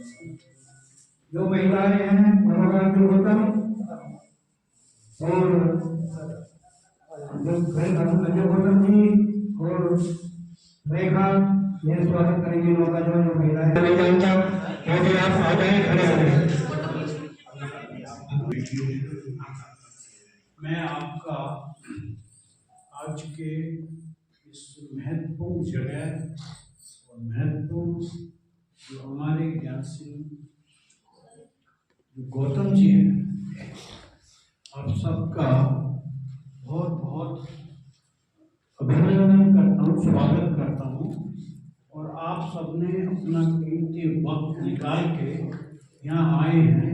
जो महिलाएं हैं मनोरंजन गौतम और अजय गौतम जी और रेखा ये स्वागत करेंगे लोग जो महिलाएं आप आ जाए खड़े हो जाए। मैं आपका आज के इस महत्वपूर्ण जगह और महत्वपूर्ण जो हमारे ज्ञान सिंह गौतम जी हैं, आप सबका बहुत बहुत अभिनंदन करता हूँ, स्वागत करता हूँ। और आप सबने अपना कीमती वक्त निकाल के यहाँ आए हैं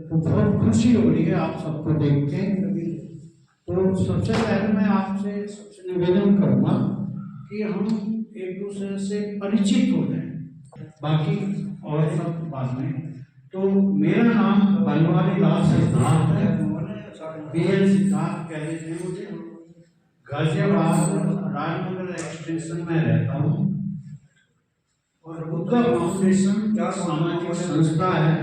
तो बहुत खुशी हो रही है आप सबको देख के। तो सबसे पहले मैं आपसे सबसे निवेदन करूँगा कि हम एक दूसरे से परिचित हो जाएं, बाकी और सब बाद में। तो मेरा नाम बनवारी लाल सिद्धार्थ है, BL सिद्धार्थ कह लेते हैं मुझे। गाजियाबाद राजनगर एक्सटेंशन में रहता हूँ और बुद्धा फाउंडेशन क्या सामाजिक संस्था है,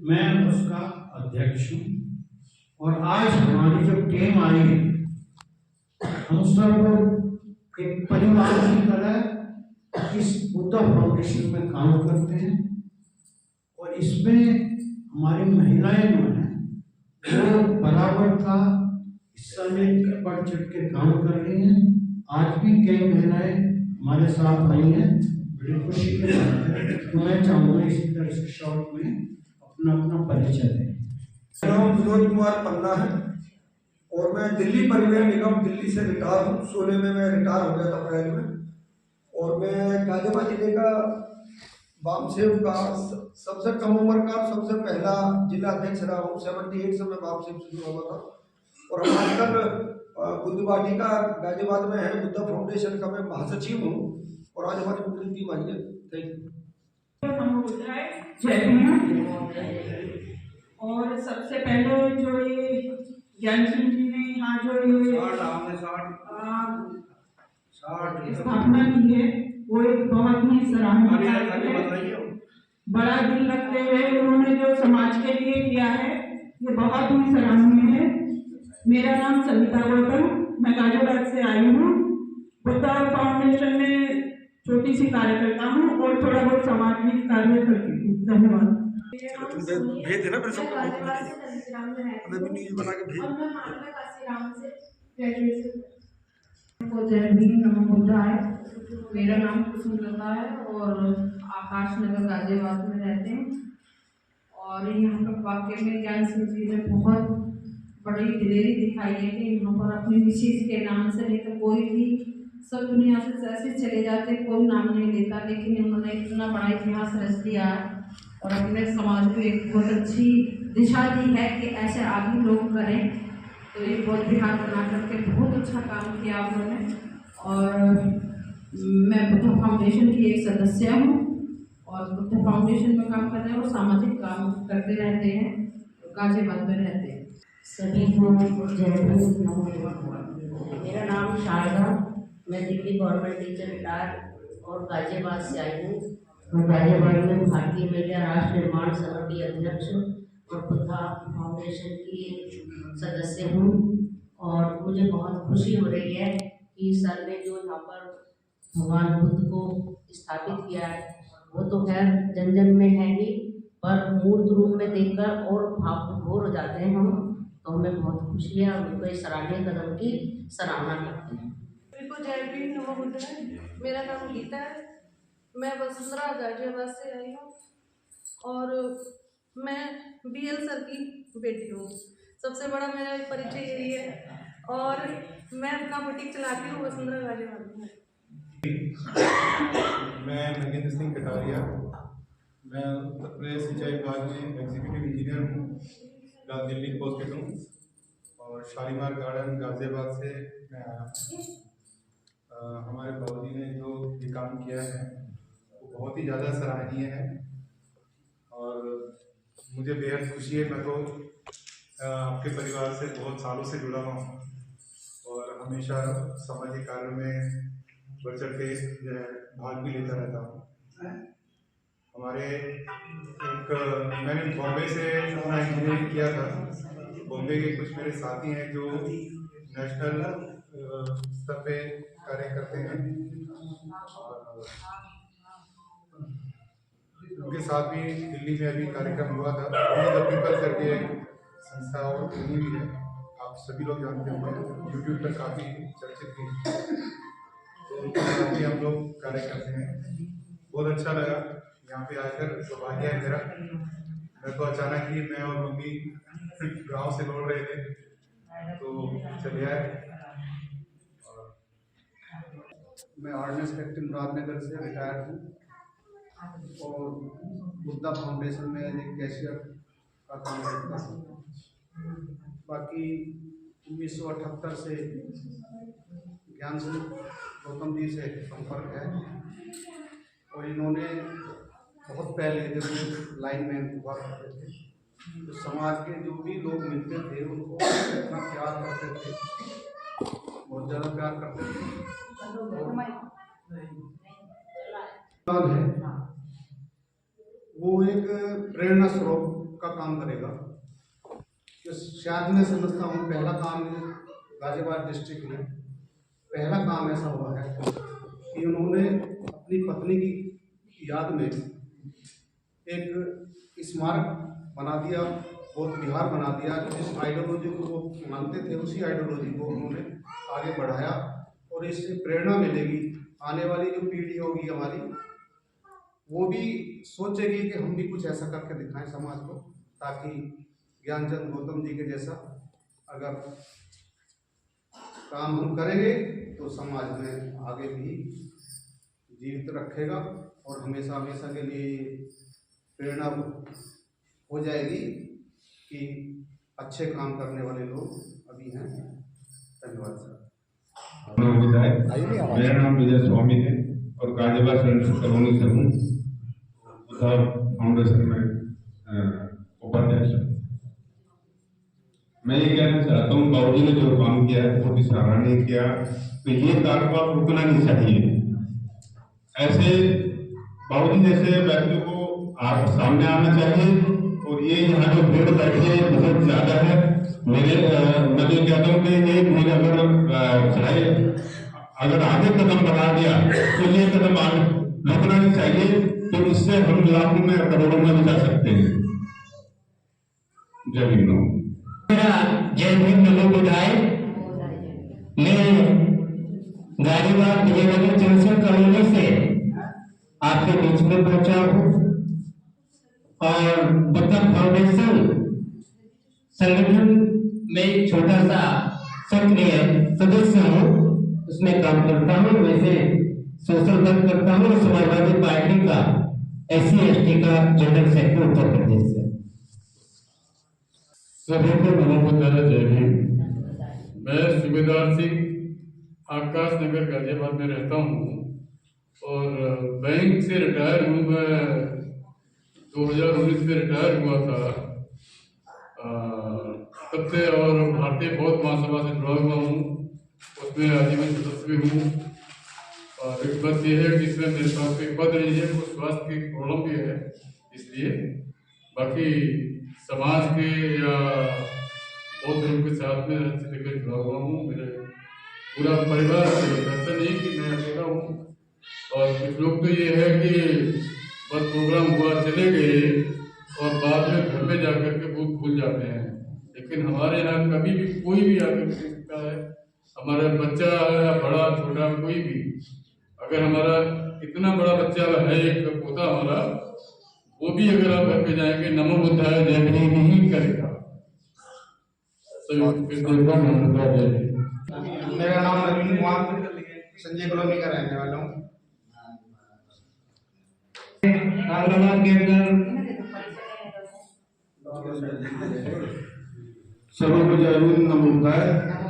मैं उसका अध्यक्ष हूँ। और आज हमारी जो टीम आई है, हम सब एक परिवार की तरह इस बुद्धा फाउंडेशन में काम करते हैं। और इसमें हमारी महिलाएं जो हैं वो बराबर का हिस्सा लेकर बढ़ चढ़ के काम कर रही हैं। आज भी कई महिलाएं हमारे साथ आई हैं, बड़ी खुशी के साथ। तो मैं चाहूँगा इसी तरह से शॉर्ट में अपना अपना परिचय दें। मेरा नाम विनोद कुमार पन्ना है और मैं दिल्ली परिवहन निगम दिल्ली से रिटायर हूँ। 16 में मैं रिटायर हो गया था अप्रैल में। और मैं गाजियाबाद जिले का वामसेव का सबसे कम उम्र का सबसे पहला जिला अध्यक्ष रहा हूँ। 78 से मैं वामसेव से जुड़ा हुआ था। और हम आजकल बुद्ध वाटिका गाजियाबाद में है, बुद्धा फाउंडेशन का मैं महासचिव हूँ। और आज हमारी पूरी टीम आई है। Thank you. और सबसे पहले जो ये ज्ञान सिंह जी ने यहाँ जो ये स्थापना की है वो एक बहुत ही सराहनीय है। बड़ा दिल रखते हुए उन्होंने जो समाज के लिए किया है ये बहुत ही सराहनीय है। मेरा नाम सविता गौतम, मैं गाजियाबाद से आई हूँ। बुद्धा फाउंडेशन में छोटी सी कार्यकर्ता हूँ और थोड़ा बहुत समाज में कार्य करती हूँ। धन्यवाद। भेज देना फिर सबको बना के भेज। मेरा नाम कुसुमलता है और आकाश नगर गाजियाबाद में रहते हैं। और यहाँ पर वाकई में ज्ञान सिंह जी ने बहुत बड़ी दिलेरी दिखाई है कि यहाँ पर अपनी मिसेज के नाम से नहीं तो कोई भी सब दुनिया से ऐसे चले जाते, कोई नाम नहीं लेता, लेकिन उन्होंने इतना बड़ा इतिहास रच दिया है और अपने समाज को एक बहुत अच्छी दिशा दी है कि ऐसे आगे लोग करें। तो ये बहुत बिहार बना करके बहुत अच्छा काम किया उन्होंने। और मैं बुद्धा फाउंडेशन की एक सदस्य हूँ और बुद्धा फाउंडेशन में काम करते हैं और सामाजिक काम करते रहते हैं, गाजियाबाद में रहते हैं। सभी को जय हिंद। मेरा नाम शारदा, मैं दिल्ली गवर्नमेंट टीचर रिटायर और गाजियाबाद से आई हूँ। और गाजियाबाद में भारतीय महिला राष्ट्र निर्माण संघ की अध्यक्ष और बुद्धा फाउंडेशन की सदस्य हूँ। और मुझे बहुत खुशी हो रही है कि सर ने जो यहाँ पर भगवान बुद्ध को स्थापित किया है वो तो खैर जन जन में है ही, पर मूर्त रूप में देखकर और भाव विभोर हो जाते हैं हम। तो हमें बहुत खुशी है और उनको इस सराहनीय कदम की सराहना करते हैं। जय भीम, नमो बुद्धाय। मेरा नाम गीता है, मैं वसुंधरा गाजियाबाद से आई हूँ और मैं BL सर की बेटी हूँ। सबसे बड़ा मेरा परिचय यही है और मैं अपना बुटीक चलाती हूँ वसुंधरा गाजियाबाद में। मैं महेंद्र सिंह कटारिया, मैं उत्तर प्रदेश सिंचाई विभाग में एग्जीक्यूटिव इंजीनियर हूँ, दिल्ली पोस्टेड हूँ और शालीमार गार्डन गाजियाबाद से मैं आया हूँ। हमारे बाबूजी ने जो ये काम किया है वो बहुत ही ज़्यादा सराहनीय है और मुझे बेहद खुशी है। मैं तो आपके परिवार से बहुत सालों से जुड़ा हुआ हूँ और हमेशा सामाजिक कार्य में बढ़ चढ़ के भाग भी लेता रहता हूँ। हमारे हमारे एक मैंने बॉम्बे से अपना इंजीनियरिंग किया था। बॉम्बे के कुछ मेरे साथी हैं जो नेशनल स्तर पे कार्य करते हैं और उनके साथ भी दिल्ली में अभी कार्यक्रम हुआ था। द पीपल करके एक संस्था और खुली भी है, आप सभी लोग जानते होंगे, यूट्यूब पर काफ़ी चर्चित भी। तो उनके साथ भी हम लोग कार्य करते हैं। बहुत अच्छा लगा यहाँ पे आकर, सौभाग्य है मेरा। मैं तो अचानक ही मैं और मम्मी गांव से लौट रहे थे तो चले आए। मैं ऑर्डिनेंस कैप्टन राजनगर से रिटायर्ड हूँ और बुद्धा फाउंडेशन में एक कैशियर का काम करता हूँ। बाकी 1978 से ज्ञान सिंह गौतम जी से संपर्क है और इन्होंने बहुत पहले जब ये लाइन में हुआ करते थे तो समाज के जो भी लोग मिलते थे उनको इतना प्यार करते थे, बहुत ज़्यादा प्यार करते थे। और है वो एक प्रेरणा स्रोत का काम करेगा। तो शायद मैं समझता हूँ पहला काम गाजियाबाद डिस्ट्रिक्ट में पहला काम ऐसा हुआ है कि उन्होंने अपनी पत्नी की याद में एक स्मारक बना दिया, बौद्ध विहार बना दिया। जिस आइडियोलॉजी को वो मानते थे उसी आइडियोलॉजी को उन्होंने आगे बढ़ाया और इससे प्रेरणा मिलेगी। आने वाली जो पीढ़ी होगी हमारी वो भी सोचेगी कि हम भी कुछ ऐसा करके दिखाएं समाज को, ताकि ज्ञानचंद गौतम जी के जैसा अगर काम हम करेंगे तो समाज में आगे भी जीवित रखेगा और हमेशा हमेशा के लिए प्रेरणा हो जाएगी कि अच्छे काम करने वाले लोग अभी हैं। धन्यवाद सर। मेरा नाम विजय स्वामी है और गाजियाबाद सेंट्रल कॉलोनी से हूँ। बुद्धा फाउंडेशन में उपाध्यक्ष। मैं ये कहना चाहता हूँ बाबूजी ने जो काम किया है बहुत ही सराहनीय किया। तो ये कारोबार रुकना नहीं चाहिए। ऐसे बाबूजी जैसे व्यक्ति को आप सामने आना चाहिए और ये यहाँ जो भीड़ बैठी है बहुत ज्यादा है। मैं तो कहता हूँ कि ये भीड़ अगर चाहे अगर आगे कदम बढ़ा दिया तो ये कदम आगे रुकना नहीं चाहिए। तो इससे हम लाखों में करोड़ों में भी जा सकते हैं। जय भीम। जय भीम नमो बुद्धाय। मैं गाजियाबाद विजयनगर जंक्शन कॉलोनी से आपके बीच में पहुंचा हूँ और बुद्धा फाउंडेशन संगठन में एक छोटा सा सक्रिय सदस्य हूँ, उसमें काम करता हूँ। वैसे सोशल वर्क करता हूँ। समाजवादी पार्टी का SC/ST का जनरल सेक्रेटरी उत्तर प्रदेश से। सभी को नमोबुद्धाय, जय भीम। मैं सूबेदार सिंह आकाश नगर गाजियाबाद में रहता हूँ और बैंक से रिटायर हूँ। मैं 2019 में रिटायर हुआ था तब से और भारतीय बौद्ध महासभा से जुड़ा हुआ हूँ, उसमें आजीवन सदस्य भी हूँ। और एक बात यह है कि इसमें मेरे पास कोई पद नहीं है, कुछ स्वास्थ्य की प्रॉब्लम भी है, इसलिए बाकी समाज के या बौद्ध धर्म के साथ में लेकर जुड़ा हुआ हूँ। मेरे पूरा परिवार से, ऐसा नहीं कि मैं अकेला हूँ। और कुछ लोग तो ये है कि बस प्रोग्राम हुआ चले गए और बाद में घर में जाकर के वो भूल जाते हैं। लेकिन हमारे यहाँ कभी भी कोई भी आकर के सकता है, हमारा बच्चा है या बड़ा छोटा कोई भी, अगर हमारा इतना बड़ा बच्चा है, एक पोता हमारा, वो भी अगर आप घर पे जाएंगे नमो बुद्धाय जय भीम ही करेगा। मेरा नाम नवीन कुमार संजय कॉलोनी का रहने वाला हूँ। हैदराबाद के अंदर सभी को जय भीम नमो बुद्धाय।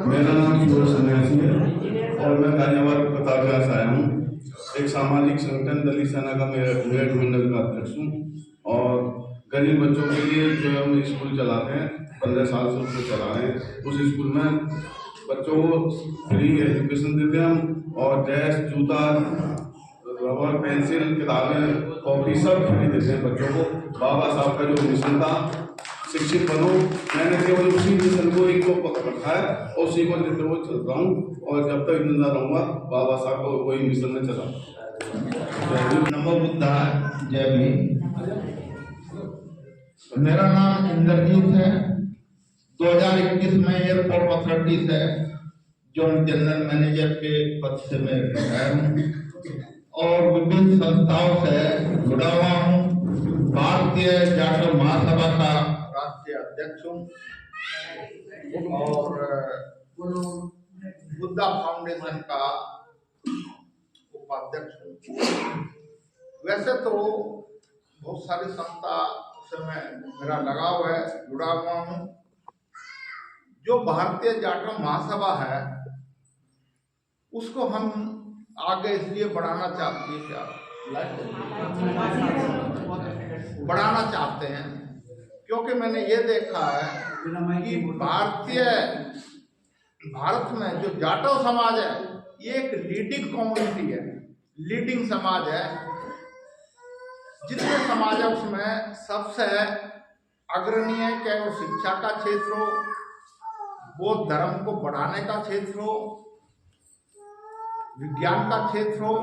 मेरा नाम सूरज सन्यासी है और मैं गाजियाबाद प्रतापगढ़ से आया हूँ। एक सामाजिक संगठन दलित सेना का मेरठ मंडल का अध्यक्ष हूँ और गरीब बच्चों के लिए जो हम स्कूल चलाते हैं, 15 साल से उसको चला रहे हैं। उस स्कूल में बच्चों को फ्री एजुकेशन देते हैं हम और ड्रेस, जूता, रबर, पेंसिल, किताबें, कॉपी सब फ्री देते हैं बच्चों को। बाबा साहब का जो मिशन था शिक्षित बनो, मैंने केवल उसी मिशन को एक को पकड़ रखा है और उसी को लेते हुए चल रहा हूँ और जब तक जिंदा रहूंगा बाबा साहब को वही मिशन में चला। नमो बुद्धाय, जय भीम। मेरा नाम इंद्रजीत है। 2021 में एयरपोर्ट अथॉरिटी से जॉइंट जनरल मैनेजर के पद से मैं रिटायर हूँ और विभिन्न संस्थाओं से जुड़ा हुआ हूँ। भारतीय जाटो महासभा का राष्ट्रीय अध्यक्ष हूँ और बुद्धा फाउंडेशन का उपाध्यक्ष हूँ। वैसे तो बहुत सारी संस्था से मैं मेरा लगाव है, जुड़ा हुआ हूँ। जो भारतीय जाटो महासभा है उसको हम आगे इसलिए बढ़ाना चाहते हैं, बढ़ाना चाहते हैं क्योंकि मैंने ये देखा है कि भारत में जो जाटो समाज है ये एक लीडिंग कम्युनिटी है, लीडिंग समाज है। जितने समाज है उसमें सबसे अग्रणी है, चाहे वो शिक्षा का क्षेत्र हो, बौद्ध धर्म को बढ़ाने का क्षेत्र हो, विज्ञान का क्षेत्र हो,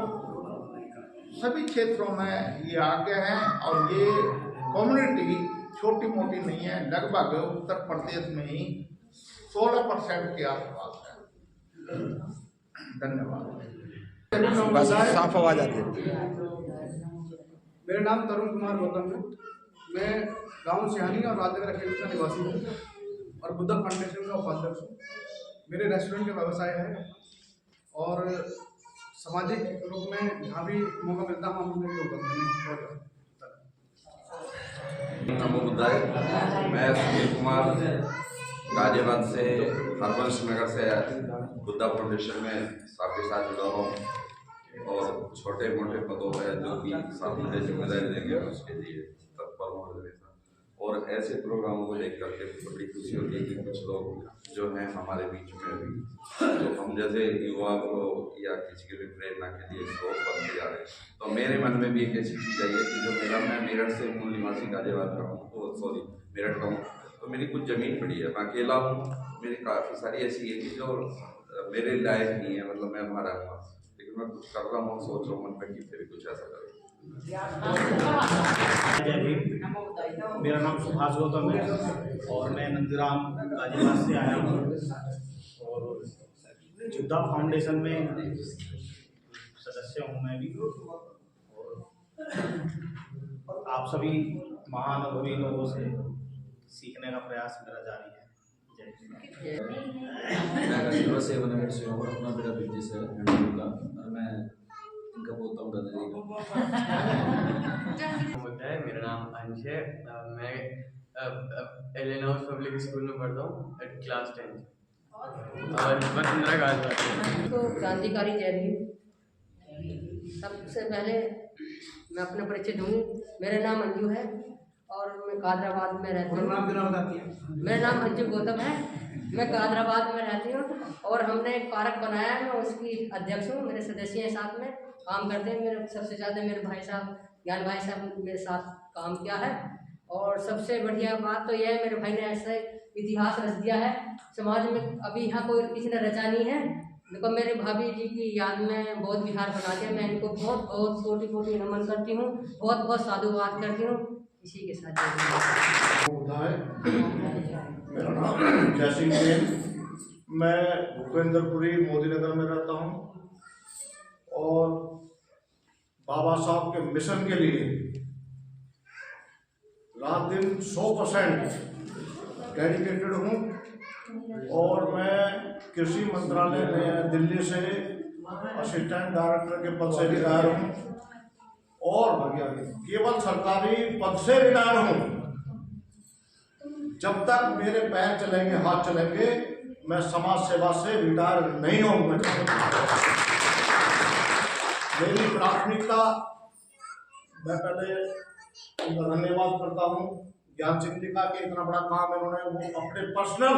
सभी क्षेत्रों में ये आगे हैं और ये कम्युनिटी छोटी मोटी नहीं है। लगभग उत्तर प्रदेश में ही 16% के आसपास है। धन्यवाद। साफ आवाज आती है। मेरा नाम तरुण कुमार गौतम है। मैं गांव सिहानी और राजनगर अकेले का निवासी हूँ और बुद्धा फाउंडेशन का उपाध्यक्ष हूँ। मेरे रेस्टोरेंट का व्यवसाय है और सामाजिक रूप में जहाँ भी मौका मिलता है हम उन्हें योगदान देने। नमो बुद्धाय। मैं सुनील कुमार गाजियाबाद से हरवंश नगर से बुद्धा फाउंडेशन में सबके साथ जुड़ा हूँ और छोटे मोटे पदों में जो भी साथ मुझे जिम्मेदारी देंगे उसके लिए तत्पर हूँ। और ऐसे प्रोग्रामों को देख करके बड़ी खुशी होती है कि कुछ लोग जो हैं हमारे बीच में भी तो हम जैसे युवा को या किसी के भी प्रेरणा के लिए स्रोत बनते जा रहे हैं। तो मेरे मन में भी एक ऐसी चीज़ आई है कि जो मैं मेरठ से मूल निवासी गाजियाबाद का हूँ, मेरठ का हूँ, तो मेरी कुछ ज़मीन पड़ी है, मैं अकेला हूँ। मेरी काफ़ी सारी ऐसी है कि जो मेरे लायक नहीं है, मतलब मैं वहाँ रहूँगा, लेकिन मैं कुछ कर रहा हूँ, सोच रहा हूँ मन में कि फिर भी कुछ ऐसा करूँ। जय भीम। मेरा नाम सुभाष गौतम है और मैं नंदीराम गाजियाबाद से आया हूँ और बुद्धा फाउंडेशन में सदस्य हूँ मैं भी। और आप सभी महानुभवी लोगों से सीखने का प्रयास मेरा जारी है। मैं गाजियाबाद से नगर से हूँ और अपना मेरा बिजनेस है हैंडलूम का और मैं इनका बोलता हूँ दादाजी का। मेरा नाम अंश है। मैं एलेन हाउस पब्लिक स्कूल में पढ़ता हूँ क्लास 10 और वसुंधरा गाजियाबाद। तो क्रांतिकारी जय भीम। सबसे पहले मैं अपना परिचय दूँ। मेरा नाम अंजू है और मैं कादराबाद में रहती हूँ। मेरा नाम अंजू गौतम है, मैं कादराबाद में रहती हूँ और हमने एक पार्क बनाया है, मैं उसकी अध्यक्ष हूँ। मेरे सदस्य हैं साथ में काम करते हैं। मेरे सबसे ज़्यादा मेरे भाई साहब ज्ञान भाई साहब मेरे साथ काम किया है और सबसे बढ़िया बात तो यह है मेरे भाई ने ऐसा इतिहास रच दिया है समाज में, अभी यहाँ कोई किसी ने रचा नहीं है। देखो मेरे भाभी जी की याद में बौद्ध विहार बना दिया। मैं इनको बहुत बहुत कोटि कोटि नमन करती हूँ, बहुत बहुत साधुवाद करती हूँ। इसी के साथ मेरा नाम जय सिंह है। मैं भूपेंद्रपुरी मोदी नगर में रहता हूँ और बाबा साहब के मिशन के लिए रात दिन 100% डेडिकेटेड हूँ और मैं कृषि मंत्रालय में दिल्ली से असिस्टेंट डायरेक्टर के पद से रिटायर हूँ और केवल सरकारी पद से रिटायर हूँ। जब तक मेरे पैर चलेंगे, हाथ चलेंगे, मैं समाज सेवा से रिटायर नहीं होऊंगा। मेरी प्राथमिकता, मैं पहले उनका धन्यवाद करता हूँ ज्ञान सिंह जी का कि इतना बड़ा काम इन्होंने वो अपने पर्सनल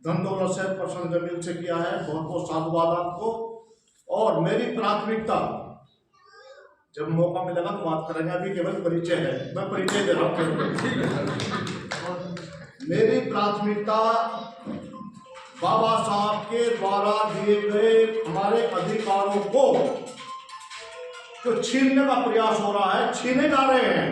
धन दौलत से पर्सनल जमीन से किया है। बहुत बहुत साधुवाद आपको। और मेरी प्राथमिकता जब मौका मिलेगा तो बात करेंगे, अभी केवल परिचय है, मैं परिचय दे रहा हूँ। मेरी प्राथमिकता बाबा साहब के द्वारा दिए गए हमारे अधिकारों को जो छीनने का प्रयास हो रहा है, छीने जा रहे हैं,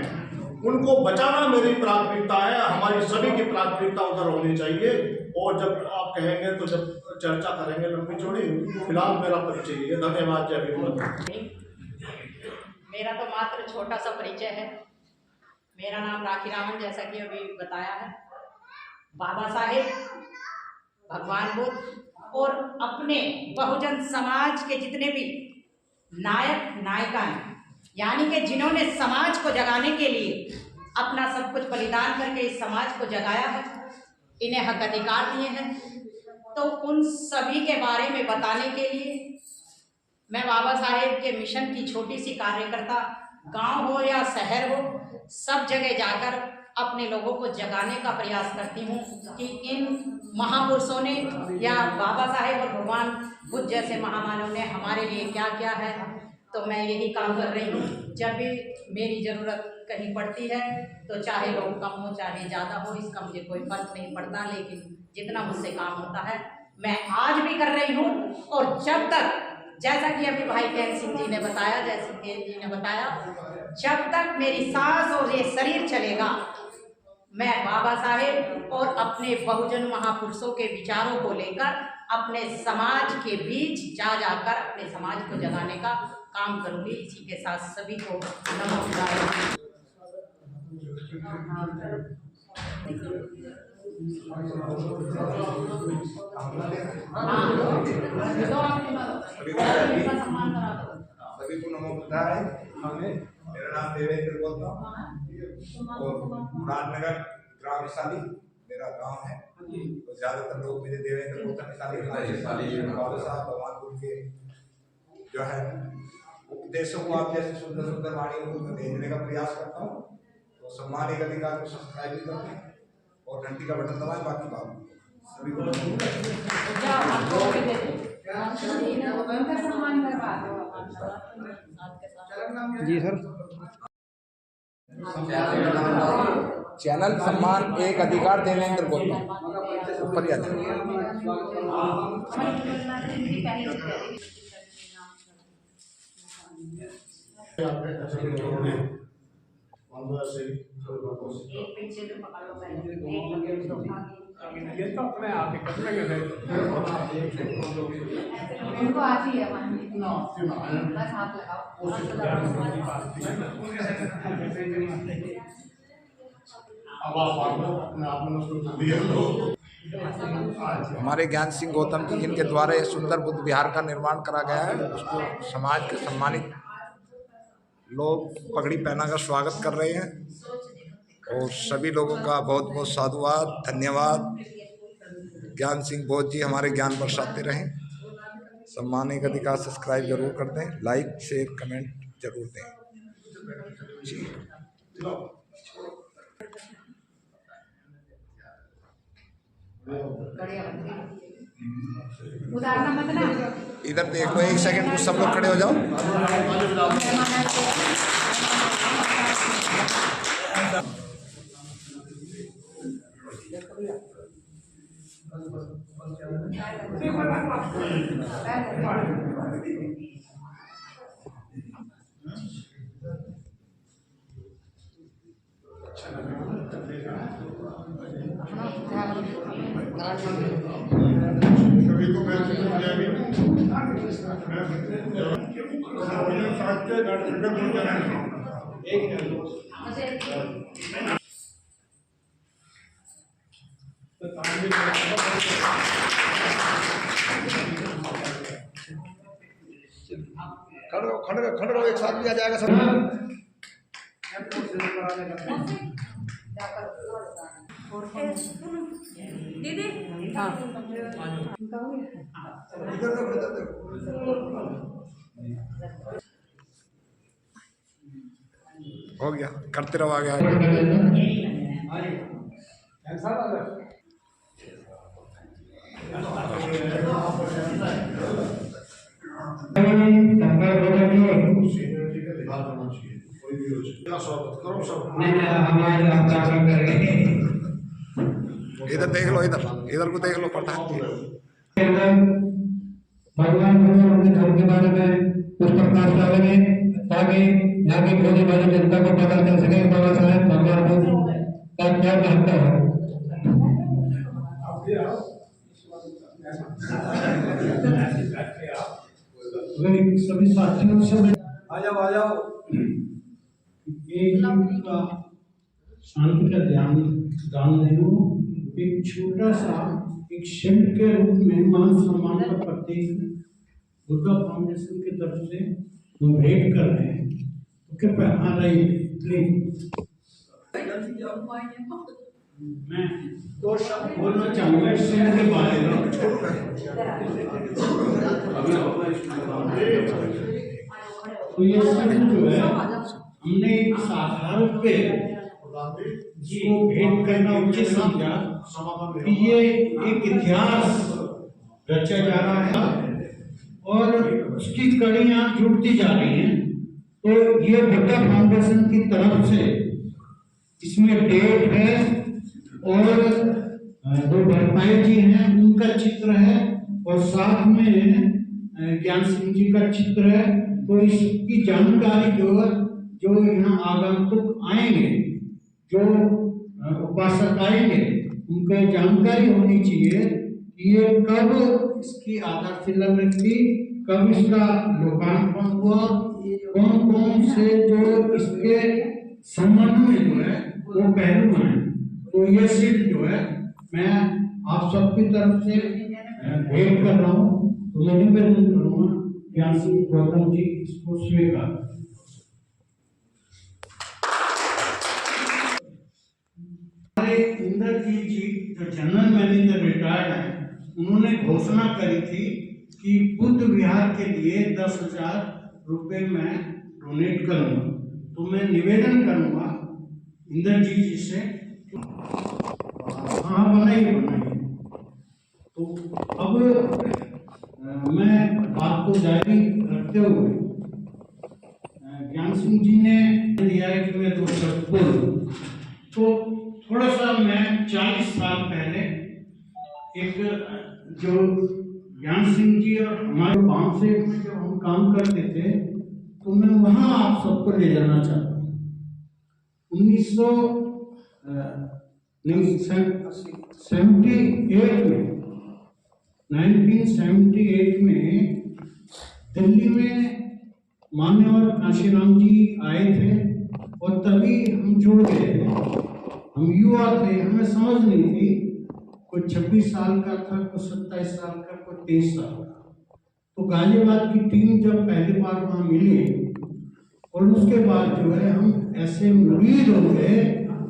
उनको बचाना मेरी प्राथमिकता है। हमारी सभी की प्राथमिकता उधर होनी चाहिए। और जब आप कहेंगे तो जब चर्चा करेंगे लंबी चौड़ी। फिलहाल मेरा परिचय है। धन्यवाद। जय भीम। मेरा तो मात्र छोटा सा परिचय है। मेरा नाम राखी रामन, जैसा कि अभी बताया है। बाबा साहेब, भगवान बुद्ध और अपने बहुजन समाज के जितने भी नायक नायिकाएं, यानी कि जिन्होंने समाज को जगाने के लिए अपना सब कुछ बलिदान करके इस समाज को जगाया है, इन्हें हक अधिकार दिए हैं, तो उन सभी के बारे में बताने के लिए मैं बाबा साहेब के मिशन की छोटी सी कार्यकर्ता, गांव हो या शहर हो, सब जगह जाकर अपने लोगों को जगाने का प्रयास करती हूँ कि इन महापुरुषों ने या बाबा साहेब और भगवान बुद्ध जैसे महामानव ने हमारे लिए क्या क्या है। तो मैं यही काम कर रही हूँ। जब भी मेरी ज़रूरत कहीं पड़ती है तो चाहे लोग कम हो चाहे ज़्यादा हो, इसका मुझे कोई फर्क नहीं पड़ता, लेकिन जितना मुझसे काम होता है मैं आज भी कर रही हूँ। और जब तक, जैसा कि अभी भाई कैन सिंह जी ने बताया, जैसे कैन जी ने बताया, जब तक मेरी सांस और ये शरीर चलेगा, मैं बाबा साहेब और अपने बहुजन महापुरुषों के विचारों को लेकर अपने समाज के बीच जा जाकर अपने समाज को जगाने का काम करूंगी। इसी के साथ सभी को नमस्कार। सभी को नमस्कार। मेरा नाम देवेंद्र बोलता हूँ और मुरादनगर ग्राम निशाली मेरा गांव है। तो ज्यादातर लोग मुझे देवेंद्र बोलते निशाली। बाबा साहब भगवान बुद्ध के जो है उपदेशों को आप जैसे सुंदर सुंदर वाणी में भेजने का प्रयास करता हूँ। तो सम्मान एक अधिकार को सब्सक्राइब भी करते हैं और घंटी का बटन दबाएं। बाकी बात सभी को जी सर। चैनल सम्मान एक अधिकार देवेंद्र बोलता हूँ। ऊपर ही आ ये तो अपने आप ही कर लेंगे। इनको आती है बस हाथ लगाओ। हमारे ज्ञान सिंह गौतम जी जिनके द्वारा ये सुंदर बुद्ध विहार का निर्माण करा गया है, उसको समाज के सम्मानित लोग पगड़ी पहनाकर स्वागत कर रहे हैं। और सभी लोगों का बहुत बहुत साधुवाद, धन्यवाद। ज्ञान सिंह बौद्ध जी हमारे ज्ञान बरसाते रहें। सम्मान एक अधिकार सब्सक्राइब जरूर कर दें, लाइक शेयर कमेंट जरूर दें जी। इधर देखो, एक सेकंड कुछ सब लोग खड़े हो जाओ। खड़े रहो, एक साथ भी आ जाएगा सब। दीदी हो गया, करते रहो आगे आगे। मेरा स्वागत करो सब। नहीं हमारे आपका करेंगे। इधर देख लो, इधर को देख लो, पता भगवान अपने धर्म के बारे में कुछ प्रकाश डालेंगे ताकि यहाँ की भोले वाली जनता को पता चल सके बाबा साहेब भगवान का क्या महत्व है। सभी साथियों से आ जाओ एक शांति का दान दे दो। एक छोटा सा एक शिल्प के रूप में मान सम्मान का प्रतीक बुद्धा फाउंडेशन की तरफ से हम भेंट कर रहे हैं। तो कृपया आ रही प्लीज। मैं दो शब्द बोलना चाहूँगा इस शिल्प के बारे में। तो ये शिल्प जो है हमने एक साधारण पे जिसको भेंट करना उचित समझा कि ये एक इतिहास रचा जा रहा है और उसकी कड़ियां जुड़ती जा रही हैं। तो ये बुद्धा फाउंडेशन की तरफ से इसमें डेट है और दो भरपाई जी हैं उनका चित्र है और साथ में ज्ञान सिंह जी का चित्र है। तो इसकी जानकारी जो यहाँ आगंतुक आएंगे, जो उपासक आएंगे, उनको जानकारी होनी चाहिए कि ये कब इसकी आधारशिला रखी, कब इसका लोकार्पण हुआ, कौन कौन से जो इसके संबंध में जो है वो पहलू हैं। तो ये शिल्प जो है मैं आप सबकी तरफ से भेंट कर रहा हूँ। तो मैं निवेदन करूँगा ज्ञान सिंह गौतम जी इसको स्वीकार। इंद्रजीत जी जो जनरल मैनेजर रिटायर्ड हैं, उन्होंने घोषणा करी थी कि बुद्ध विहार के लिए 10,000 रुपये मैं डोनेट करूंगा। तो मैं निवेदन करूंगा इंद्रजीत जी से, हाँ बनाइए। तो अब मैं बात को जारी रखते हुए ज्ञान सिंह जी ने दिया है कि मैं 2 शब्द बोलूं। तो थोड़ा सा मैं 40 साल पहले एक जो ज्ञान सिंह जी और हमारे गांव से जब हम काम करते थे तो मैं वहाँ आप सबको ले जाना चाहता हूँ। 1978 में दिल्ली में मान्यवर काशीराम जी आए थे और तभी हम जुड़ गए थे। हम युवा थे, हमें समझ नहीं थी, कोई 26 साल का था, कोई 27 साल का, कोई 23 साल का। तो गाजियाबाद की टीम जब पहली बार वहाँ मिली और उसके बाद जो है हम ऐसे मुरीद हो गए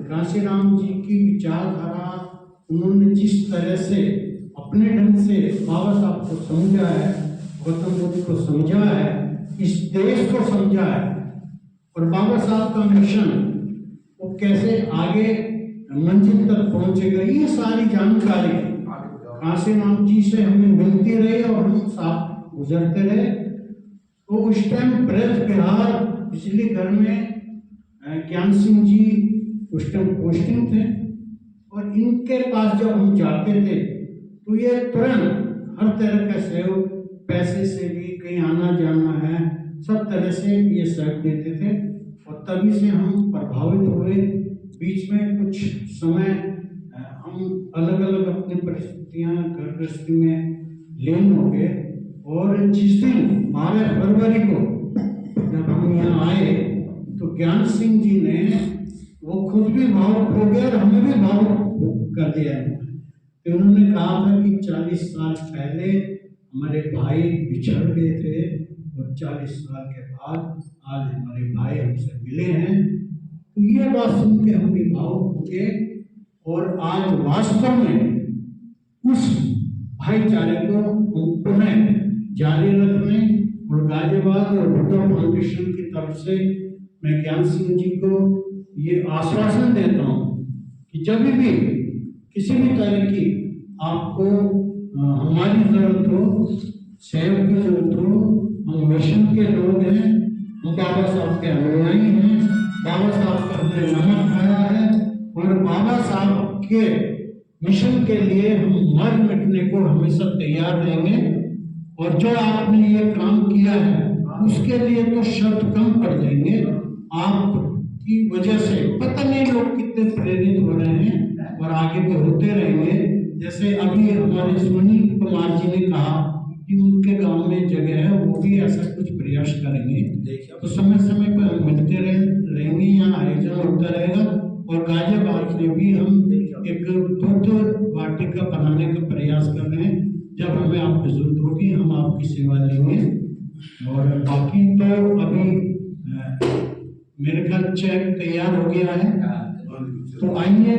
काशीराम जी की विचारधारा। उन्होंने जिस तरह से अपने ढंग से बाबा साहब को समझा है, गौतम बुद्ध को समझा है, इस देश को समझा है और बाबा साहब का मिशन वो कैसे आगे मंजिल तक पहुंचेगा, ये सारी जानकारी काशीराम जी से हमें मिलती रही और हम साथ गुजरते रहे। तो उस टाइम ब्रज बिहार बिजली घर में ज्ञान सिंह जी उस टाइम पोस्टिंग थे और इनके पास जब हम जाते थे तो ये तुरंत हर तरह का सहयोग, पैसे से भी, कहीं आना जाना है, सब तरह से ये सहयोग देते थे और तभी से हम प्रभावित हुए। बीच में कुछ समय हम अलग अलग अपनी परिस्थितियां घर गृहस्थी में लीन हो गए और जिस दिन 12 फरवरी को जब हम यहाँ आए तो ज्ञान सिंह जी ने वो खुद भी भावुक हो गए और हमें भी भावुक कर दिया। तो उन्होंने कहा था कि 40 साल पहले हमारे भाई बिछड़ गए थे और 40 साल के बाद आज हमारे भाई हमसे मिले हैं। तो ये बात सुन के हम भी भावुक हो गए और आज वास्तव में उस भाईचारे को पुनः जारी रखने और गाजियाबाद और बुद्धा फाउंडेशन की तरफ से मैं ज्ञान सिंह जी को ये आश्वासन देता हूँ कि जब भी किसी भी तरह की आपको हमारी जरूरत हो, सहयोग की जरूरत हो, हम मिशन के लोग हैं, हम बाबा साहब के अनुयायी हैं, बाबा के मिशन के लिए हम मर मिटने को हमेशा तैयार रहेंगे। और जो आपने ये काम किया है उसके लिए तो शब्द कम पड़ जाएंगे। आपकी वजह से पता नहीं लोग कितने प्रेरित हो रहे हैं और आगे भी होते रहेंगे। जैसे अभी हमारे सुनील कुमार जी ने कहा कि उनके गांव में जगह है, वो भी ऐसा कुछ प्रयास करेंगे। तो समय समय पर हम मिलते रहेंगे, यहाँ आयोजन होता रहेगा। और गाजियाबाद में भी हम एक दूध वाटिका बनाने का प्रयास कर रहे हैं। जब हमें आपकी जरूरत होगी हम आपकी सेवा लेंगे। और बाकी तो अभी मेरे ख्याल चेक तैयार हो गया है। तो आइए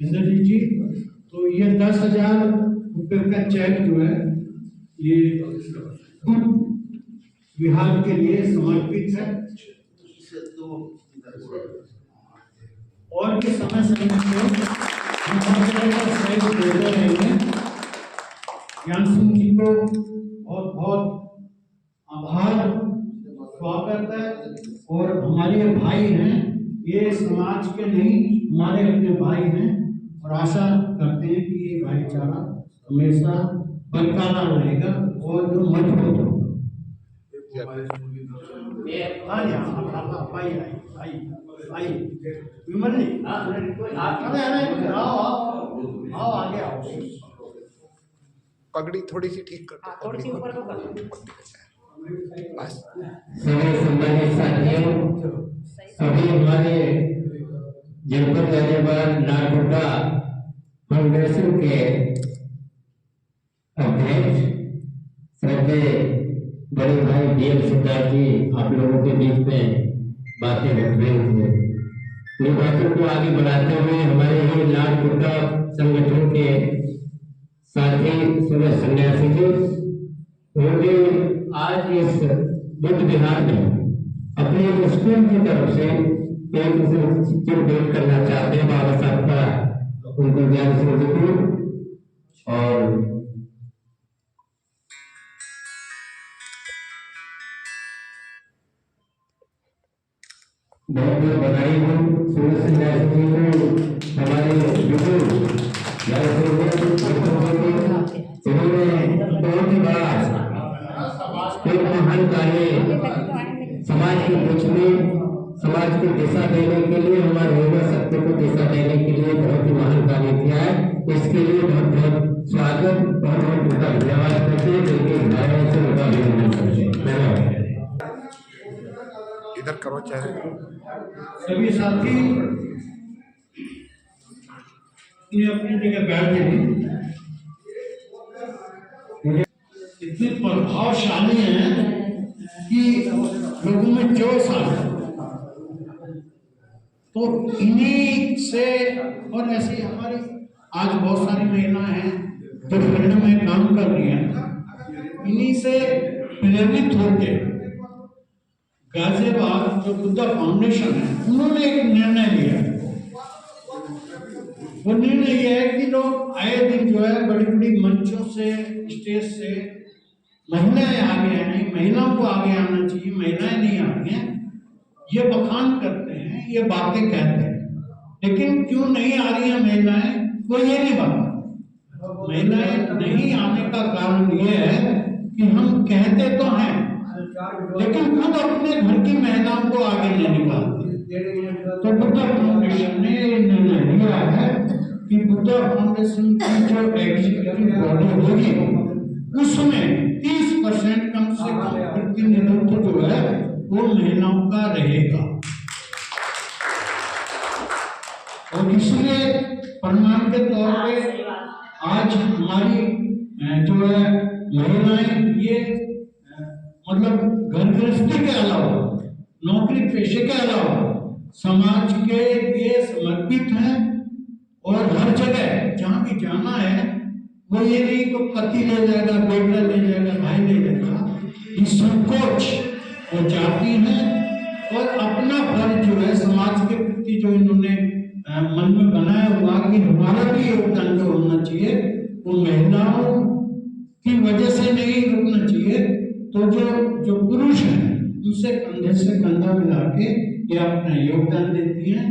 इंद्र जी, तो ये 10,000 रुपये का चेक जो है ये बिहार के लिए समर्पित है। और भी समय समय देते रहेंगे। ज्ञान सिंह जी को बहुत बहुत आभार, स्वागत है। और हमारे भाई हैं, ये समाज के नहीं हमारे अपने भाई हैं। और आशा करते हैं कि ये भाईचारा हमेशा बरकरार रहेगा और जो मजबूत होगा। विमल जी, आओ आगे आओ। पगड़ी थोड़ी सी ठीक कर दो, थोड़ी सी ऊपर को कर सभी सम्मानित साथियों, सभी हमारे जनपद गाजियाबाद नारगुड्डा फाउंडेशन के अध्यक्ष श्रद्धेय बड़े भाई BL सिद्धार्थ जी आप लोगों के बीच में बातें रख रहे थे। इन बातों को आगे बढ़ाते हुए हमारे ही नारगुड्डा संगठन के साथी सूरज सन्यासी जी उन्होंने आज इस बुद्ध विहार में अपने स्कूल की तरफ से एक चित्र भेंट करना चाहते हैं बाबा साहब का, उनको ज्ञान सिंह जी को। और बहुत बहुत बधाई हो सूरज सन्यासी जी को, हमारे बुजुर्ग उन्होंने बहुत ही बड़ा एक महान कार्य समाज के बीच में समाज को दिशा देने के लिए, हमारे युवा शक्ति को दिशा देने के लिए बहुत ही महान कार्य किया है। इसके लिए बहुत बहुत स्वागत, बहुत बहुत उनका धन्यवाद करते हैं, जिनके भावना से उनका अभिनंदन करते हैं। धन्यवाद। इधर करो चेहरे। सभी साथी ये अपनी जगह बैठ गए। इतने प्रभावशाली हैं कि लोगों में जोश आ गया। तो इन्हीं से, और ऐसी हमारी आज बहुत सारी महिलाएं हैं जो फील्ड में काम कर रही हैं, इन्हीं से प्रेरित होकर गाजियाबाद जो बुद्धा फाउंडेशन है उन्होंने एक निर्णय लिया है। वो निर्णय यह है कि लोग आए दिन जो है बड़ी बड़ी मंचों से, स्टेज से महिलाएं आगे आए, महिलाओं को आगे आना चाहिए, महिलाएं नहीं आ रही हैं, ये बखान करते हैं, ये बातें कहते हैं। लेकिन क्यों नहीं आ रही हैं महिलाएं, वो ये नहीं बताते। महिलाएं नहीं आने का कारण ये है कि हम कहते तो हैं लेकिन खुद अपने घर की महिलाओं को आगे नहीं निकालते। तो बुद्धा फाउंडेशन ने निर्णय लिया है कि बुद्धा फाउंडेशन की जो एग्जीक्यूटिव बॉडी होगी उसमें 30% कम से कम प्रतिनिधित्व जो है वो महिलाओं का रहेगा। और इसलिए प्रमाण के तौर पे आज हमारी जो है महिलाएं ये मतलब घर गृहस्थी के अलावा, नौकरी पेशे के अलावा समाज के लिए समर्पित हैं। और हर जगह जहाँ भी जाना है वो ये नहीं को पति ले जाएगा, बेटा ले जाएगा, भाई ले जाएगा, संकोच वो जाती हैं और अपना फर्ज जो है समाज के प्रति जो इन्होंने मन में बनाया हुआ कि हमारा भी योगदान जो होना चाहिए वो महिलाओं की वजह से नहीं रुकना चाहिए। तो जो पुरुष हैं उनसे कंधे से कंधा मिला के ये अपना योगदान देती हैं।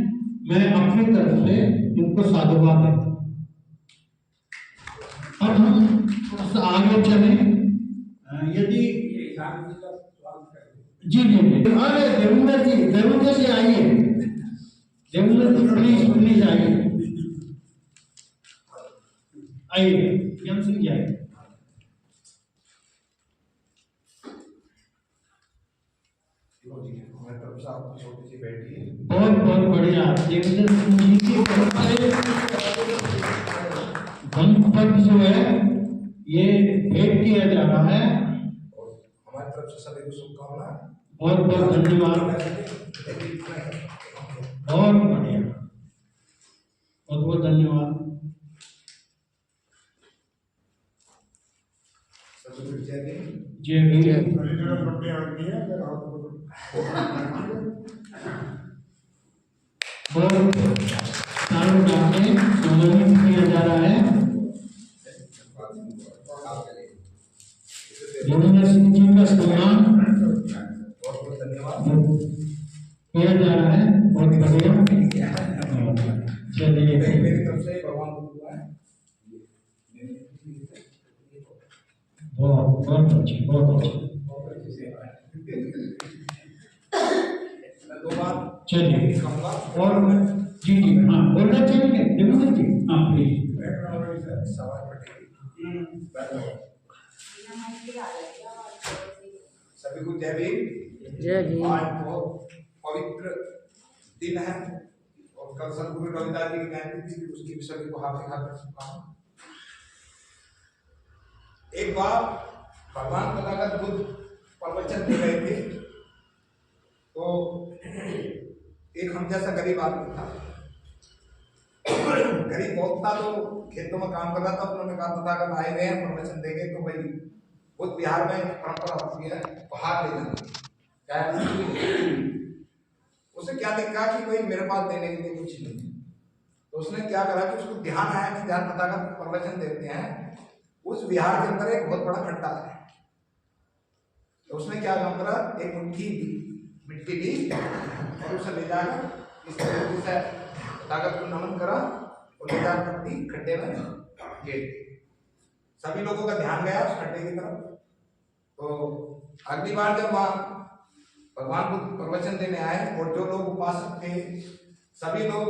मैं अपनी तरफ से इनको साधुवाद देता हूँ। अब हम थोड़ा सा आगे चले। यदि जी जी जी, अरे देवेंद्र जी आइए, देवेंद्र जी प्लीज आइए, ज्ञान सिंह जी आइए। बहुत बहुत बढ़िया। देवेंद्र सिंह जी की धन पद जो है ये भेंट किया जा रहा है। हमारी तरफ से सभी को शुभकामनाएं। बहुत बहुत धन्यवाद, बहुत बढ़िया, बहुत बहुत धन्यवाद। जय भीम। और चारों डाके सम्मानित किया जा रहा है। देवेंद्र सिंह जी का सम्मान किया जा रहा है। बहुत बढ़िया, चलिए। मेरी तरफ से भगवान को दुआ है। बहुत अच्छी, बहुत अच्छी। चलिए, और जी जी हाँ बोलना चाहिए देवेंद्र जी, हाँ प्लीज। सभी को जय भीम। जय भीम। आज बहुत पवित्र दिन है और कल सदगुरु रविदास जी की जयंती थी, उसकी भी सभी को हार्दिक हार्दिक शुभकामनाएं। एक बार भगवान तथागत बुद्ध प्रवचन दे रहे थे, तो एक हम जैसा गरीब आदमी था, गरीब बहुत था, तो खेतों में काम कर रहा था। उन्होंने कहा तथागत आए हुए हैं, प्रवचन देंगे, तो भाई बुद्ध बिहार में परंपरा होती है पहाड़ ले जाना। उसे क्या दिखा कि कोई मेरे पास देने के लिए कुछ नहीं, तो उसने क्या करा कि उसको ध्यान आया कि जहाँ तथागत प्रवचन देते हैं उस विहार के अंदर एक बहुत बड़ा खड्डा है। तो उसने क्या काम करा, एक मुट्ठी मिट्टी ली और उसे ले जाकर इस तरीके से तथागत को नमन करा और ले जाकर मिट्टी खड्डे में गिर। सभी लोगों का ध्यान गया उस खड्डे की तरफ। तो अगली बार जब वहाँ भगवान बुद्ध प्रवचन देने आए और जो लोग उपासक थे सभी लोग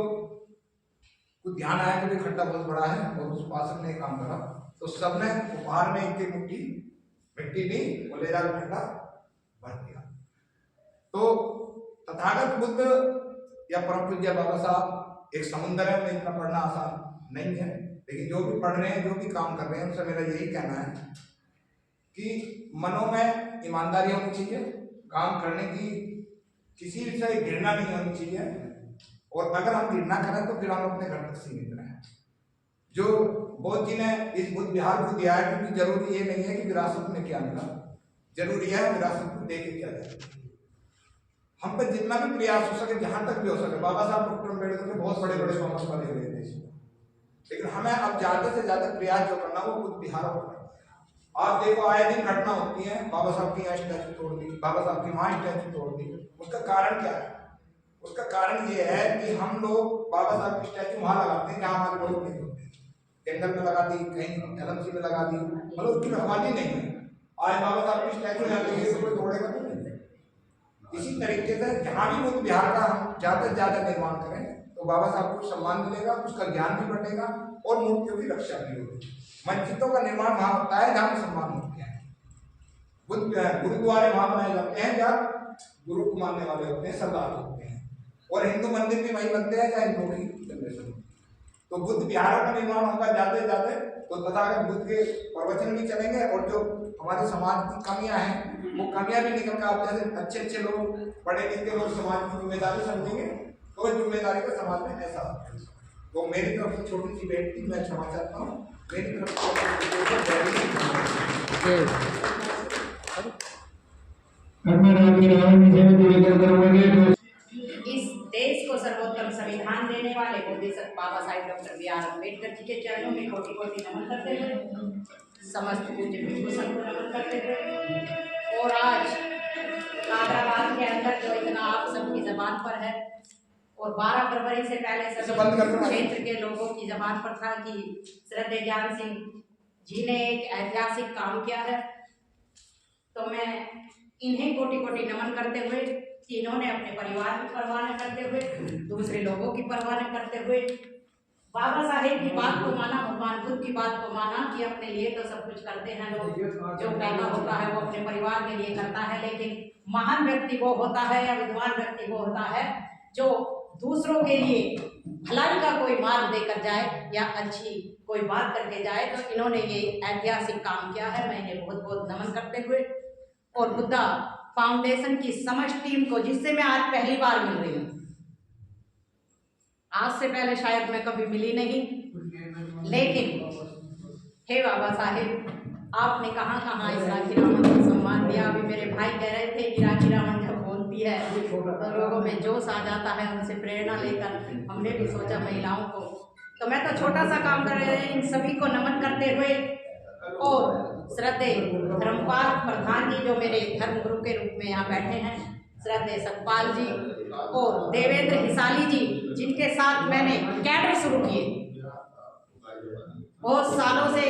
को ध्यान आया कि खड्डा बहुत बड़ा है और उस उपासक ने काम करा, तो सबने उपहार में एक मुट्ठी मिट्टी ली और ले जाकर खड्डा भर दिया। तो तथागत बुद्ध या परम पूज्य बाबा साहब एक समुद्र है, उन्हें इतना पढ़ना आसान नहीं है, लेकिन जो भी पढ़ रहे हैं, जो भी काम कर रहे हैं, उनसे मेरा यही कहना है कि मनों में ईमानदारी होनी चाहिए, काम करने की किसी से घृणा नहीं होनी चाहिए, और अगर हम घृणा करें तो फिर हम अपने घर तक सीमित रहें। जो बौद्ध जी ने इस बुद्ध विहार को दिया है, क्योंकि जरूरी ये नहीं है कि विरासत में क्या मिला, जरूरी है विरासत को दे के क्या जाए। हम पे जितना भी प्रयास हो सके, जहां तक भी हो सके, बाबा साहब डॉक्टर अम्बेडकर ने बहुत बड़े बड़े कॉमर्स वाले हुए थे, लेकिन हमें अब ज्यादा से ज्यादा प्रयास जो करना वो बुद्ध विहार होगा। आप देखो आए दिन घटना होती है, बाबा साहब की यहाँ स्टैचू तोड़ दी, बाबा साहब की वहाँ स्टैचू तोड़ दी। उसका कारण क्या है? उसका कारण ये है कि हम लोग बाबा साहब की स्टैचू वहाँ लगाते हैं जहाँ हमारे लोग नहीं होते, जंगल में लगा दी, कहीं एलएमसी में लगा दी, मतलब उसकी रखवाली नहीं है। आज बाबा साहब की स्टैचू यहाँ लगी तो कोई तोड़ेगा नहीं। इसी तरीके से जहाँ भी बुद्ध विहार का हम ज्यादा से ज्यादा निर्माण करें तो बाबा साहब को सम्मान मिलेगा, उसका ज्ञान भी बढ़ेगा और मूर्तियों की रक्षा भी होगी। मस्जिदों का निर्माण वहां होता है जहाँ सम्मान होते हैं, गुरुद्वारे वहां बनाए जाते हैं जहाँ गुरु को मानने वाले होते हैं, सरदार होते हैं, और हिंदू मंदिर भी वही बनते हैं जहाँ हिंदुओं की जनरेशन। तो बुद्ध विहारों का निर्माण होगा ज्यादा से ज्यादा, तो तथागत बुद्ध के प्रवचन भी चलेंगे और जो हमारे समाज की कमियां हैं वो कमियां भी निकल कर आप जैसे अच्छे अच्छे लोग, पढ़े लिखे लोग समाज की जिम्मेदारी समझेंगे, तो जिम्मेदारी का समाज में ऐसा होता है। तो मेरी तरफ से छोटी सी बेनती मैं क्षमा चाहता हूँ, मेरी तरफ इस देश को सर्वोत्तम संविधान देने वाले बोधिसत्व बाबा साहिब डॉक्टर बी.आर. अम्बेडकर जी के चरणों में कोटि कोटि नमन करते हुए, समस्त पूज्य को नमन करते हुए, और आज हैदराबाद के अंदर जो इतना आप सबकी जबान पर है और 12 फरवरी से पहले सभी क्षेत्र के लोगों की जबान पर था कि श्रद्धेय ज्ञान सिंह जी ने एक ऐतिहासिक काम किया है। तो मैं इन्हें कोटि कोटि नमन करते हुए कि इन्होंने अपने परिवार की परवाह न करते हुए, दूसरे लोगों की परवाह न करते हुए बाबा साहेब की बात को माना, भगवान बुद्ध की बात को माना कि अपने लिए तो सब कुछ करते हैं लोग, जो करना होता है वो अपने परिवार के लिए करता है, लेकिन महान व्यक्ति वो होता है या विद्वान व्यक्ति वो होता है जो दूसरों के लिए भलाई का कोई मार्ग देकर जाए या अच्छी कोई बात करके जाए। तो इन्होंने ये ऐतिहासिक काम किया है, मैं इन्हें बहुत बहुत नमन करते हुए और बुद्धा फाउंडेशन की समस्त टीम को, जिससे मैं आज पहली बार मिल रही हूँ, आज से पहले शायद मैं कभी मिली नहीं, लेकिन हे बाबा साहेब आपने कहाँ इस राखी रामन को सम्मान दिया। अभी मेरे भाई कह रहे थे कि राखी रामन जब बोलती है तो लोगों में जोश आ जाता है, उनसे प्रेरणा लेकर हमने भी सोचा महिलाओं को, तो मैं तो छोटा सा काम कर रहे हैं। इन सभी को नमन करते हुए और श्रद्धेय धर्मपाल प्रधान जी जो मेरे धर्मगुरु के रूप में यहाँ बैठे हैं, श्रद्धेय सतपाल जी और देवेंद्र हिसाली जी जिनके साथ मैंने कैडर शुरू किए, बहुत सालों से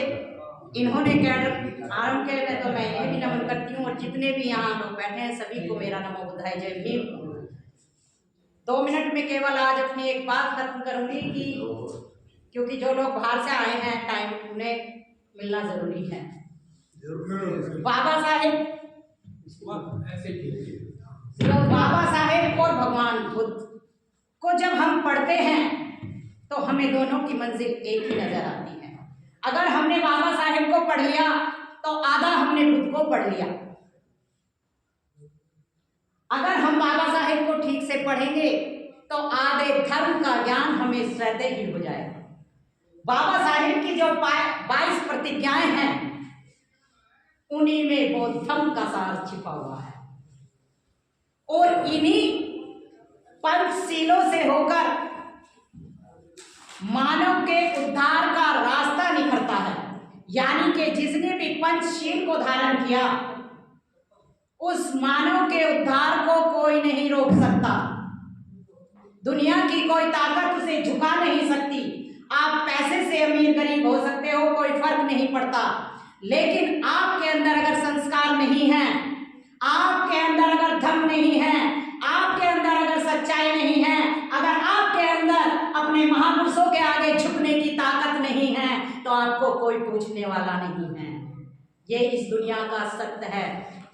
इन्होंने कैडर आरंभ किए थे, तो मैं इन्हें भी नमन करती हूँ। और जितने भी यहाँ लोग बैठे हैं सभी को मेरा नमो बुद्धाय जय भीम। 2 मिनट में केवल आज अपनी एक बात खत्म करूंगी कि क्योंकि जो लोग बाहर से आए हैं टाइम उन्हें मिलना जरूरी है। बाबा साहेब और भगवान बुद्ध को जब हम पढ़ते हैं तो हमें दोनों की मंजिल एक ही नजर आती है। अगर हमने बाबा साहेब को पढ़ लिया तो आधा हमने बुद्ध को पढ़ लिया। अगर हम बाबा साहेब को ठीक से पढ़ेंगे तो आधे धर्म का ज्ञान हमें स्वतः ही हो जाएगा। बाबा साहेब की जो 22 प्रतिज्ञाएं हैं उन्हीं में बौद्धम का सार छिपा हुआ है और इन्हीं पंचशीलों से होकर मानव के उद्धार का रास्ता निकलता है। यानी कि जिसने भी पंचशील को धारण किया उस मानव के उद्धार को कोई नहीं रोक सकता। दुनिया की कोई ताकत उसे झुका नहीं सकती। आप पैसे से अमीर गरीब हो सकते हो, कोई फर्क नहीं पड़ता, लेकिन आपके अंदर अगर संस्कार नहीं है, आपके अंदर अगर धर्म नहीं है, आपके अंदर अगर सच्चाई नहीं है, अगर आपके अंदर अपने महापुरुषों के आगे झुकने की ताकत नहीं है तो आपको कोई पूछने वाला नहीं है। ये इस दुनिया का सत्य है।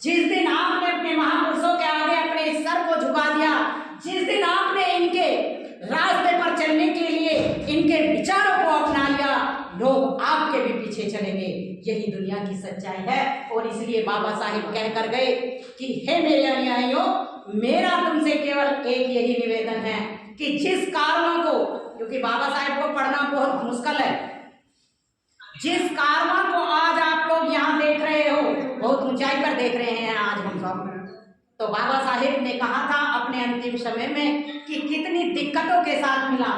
जिस दिन आपने अपने महापुरुषों के आगे अपने सर को झुका दिया, जिस दिन आपने इनके रास्ते पर चलने के लिए इनके विचारों को अपना लिया, लोग आपके भी पीछे चलेंगे। यही दुनिया की सच्चाई है। और इसलिए बाबा साहिब कह कर गए कि हे मेरे अनुयायियों, मेरा तुमसे केवल एक यही निवेदन है कि जिस कार्यों को, क्योंकि बाबा साहिब को पढ़ना बहुत मुश्किल है, जिस कार्यों को आज आप लोग यहाँ देख रहे हो, बहुत ऊंचाई पर देख रहे हैं आज हम सब, तो बाबा साहेब ने कहा था अपने अंतिम समय में कि कितनी दिक्कतों के साथ मिला,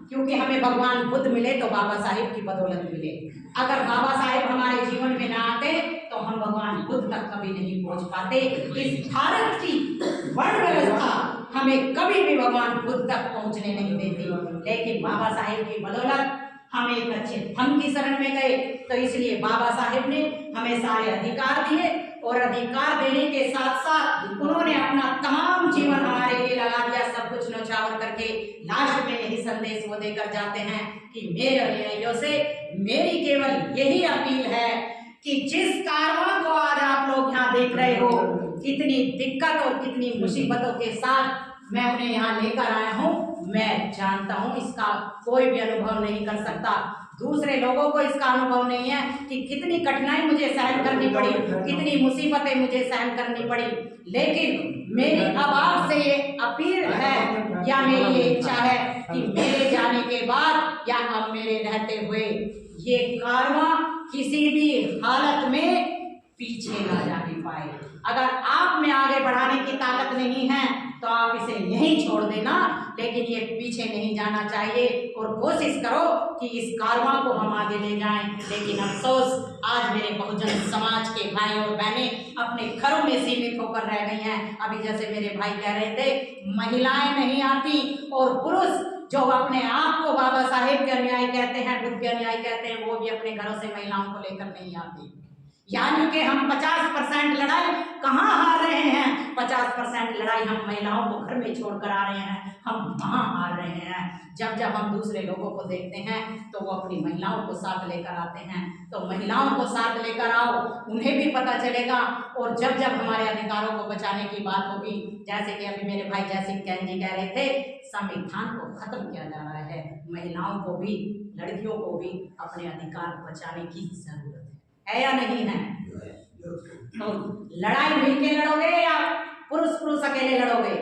क्योंकि हमें भगवान बुद्ध मिले तो बाबा साहेब की बदौलत मिले। अगर बाबा साहेब हमारे जीवन में ना आते तो हम भगवान बुद्ध तक कभी नहीं पहुंच पाते। इस भारत की वर्ण व्यवस्था हमें कभी भी भगवान बुद्ध तक पहुंचने नहीं देती, लेकिन बाबा साहेब की बदौलत हम एक अच्छे धर्म की शरण में गए। तो इसलिए बाबा साहेब ने हमें सारे अधिकार दिए और अधिकार देने के साथ साथ उन्होंने अपना तमाम जीवन हमारे लिए लगा दिया, सब कुछ न्यौछावर करके लास्ट में यही संदेश वो देकर जाते हैं कि मेरे अनुयायियों से मेरी केवल यही अपील है कि जिस कारवां को आज आप लोग यहाँ देख रहे हो, कितनी दिक्कत और कितनी मुसीबतों के साथ मैं उन्हें यहाँ लेकर आया हूँ, मैं जानता हूँ इसका कोई भी अनुभव नहीं कर सकता। दूसरे लोगों को इसका अनुभव नहीं है कि कितनी कठिनाई मुझे सहन करनी पड़ी, कितनी मुसीबतें मुझे सहन करनी पड़ी। लेकिन मेरी अब आपसे ये अपील है या मेरी ये इच्छा है कि मेरे जाने के बाद या अब मेरे रहते हुए ये कारवां किसी भी हालत में पीछे ना जाने पाए। अगर आप में आगे बढ़ाने की ताकत नहीं है तो आप इसे यहीं छोड़ देना, लेकिन ये पीछे नहीं जाना चाहिए और कोशिश करो कि इस कारवां को हम आगे ले जाएं। लेकिन अफसोस आज मेरे बहुजन समाज के भाई और बहनें अपने घरों में सीमित होकर रह गई हैं। अभी जैसे मेरे भाई कह रहे थे, महिलाएं नहीं आती और पुरुष जो अपने आप को बाबा साहेब के अनुयायी कहते हैं, बुद्ध के अनुयायी कहते हैं, वो भी अपने घरों से महिलाओं को लेकर नहीं आती। यानी कि हम 50% लड़ाई कहाँ हार रहे हैं? 50% लड़ाई हम महिलाओं को घर में छोड़कर आ रहे हैं, हम वहाँ हार रहे हैं। जब जब हम दूसरे लोगों को देखते हैं तो वो अपनी महिलाओं को साथ लेकर आते हैं, तो महिलाओं को साथ लेकर आओ, उन्हें भी पता चलेगा। और जब जब हमारे अधिकारों को बचाने की बात होगी, जैसे कि अभी मेरे भाई जयसिंह कैन जी कह रहे थे, संविधान को खत्म किया जा रहा है, महिलाओं को भी, लड़कियों को भी अपने अधिकार बचाने की जरूरत है या नहीं है? तो लड़ाई मिलके लड़ोगे या पुरुष अकेले लड़ोगे?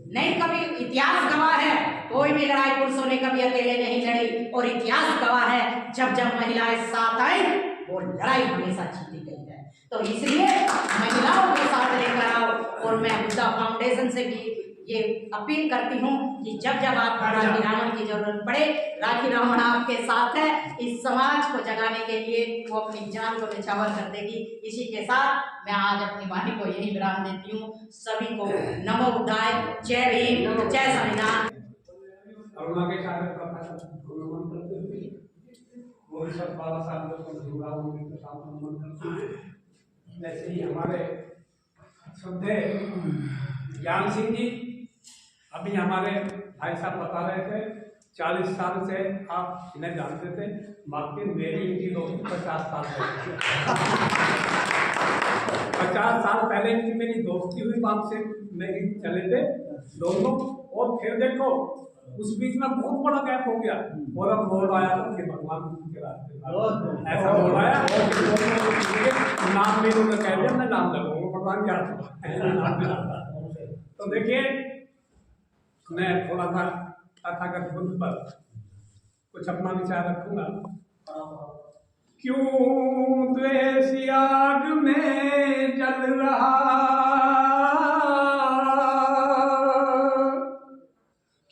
नहीं, कभी इतिहास गवाह है कोई भी लड़ाई पुरुषों ने कभी अकेले नहीं लड़ी, और इतिहास गवाह है जब जब महिलाएं साथ आई वो लड़ाई हमेशा जीती गई है। तो इसलिए महिलाओं को साथ लेकर आओ। और मैं बुद्धा फाउंडेशन से भी ये अपील करती हूँ कि जब जब आपको राखी रावण की जरूरत पड़े, राखी रावण आपके साथ है। इस समाज को जगाने के लिए वो अपनी जान को निछावर कर देगी। इसी के साथ मैं आज अपनी वाणी को यही विराम देती हूँ। सभी को नमो बुद्धाय, जय भीम, जय संविधान। करुणा के सागर नमन करते हुए वो सब बाबा साहब को जुड़ा उनके साथ नमन करते हुए, जैसे ही हमारे श्रद्धेय ज्ञान सिंह जी अभी हमारे भाई साहब बता रहे थे, 40 साल से आप इन्हें जानते थे, बाकी मेरी इनकी दोस्ती 50 साल पहले 50 साल पहले इनकी मेरी दोस्ती हुई, वहां से मेरी चले थे दोनों। और फिर देखो उस बीच में बहुत बड़ा गैप हो गया, और अब बोल आया कि भगवान के रास्ते ऐसा बोल आया, नाम भी उन्होंने कह दिया, मैं नाम लगाऊंगा भगवान के रास्ते। तो देखिए, मैं थोड़ा सा तथागत बुद्ध पर कुछ अपना विचार रखूंगा। क्यों द्वेष आग में जल रहा,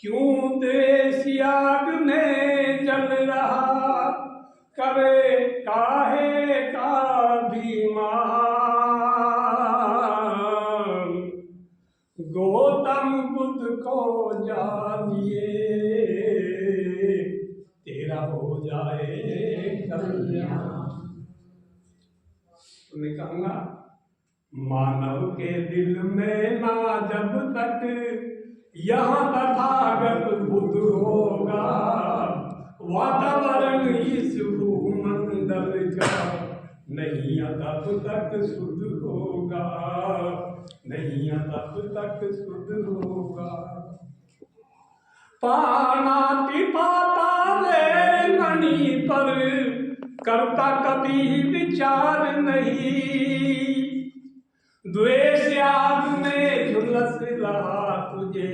क्यों द्वेष आग में जल रहा, करे काहे का अभिमान। गौतम बुद्ध को जानिए, तेरा हो जाए कल्याण। मैं कहूँगा, मानव के दिल में ना जब तक यहाँ तथागत बुद्ध होगा, वातावरण इस भूमंडल का नहीं तब तक शुद्ध होगा, नहीं तब तक शुद्ध होगा। पानाति पाता रे मणि पर करता कभी विचार नहीं, द्वेष आग में झुलस रहा तुझे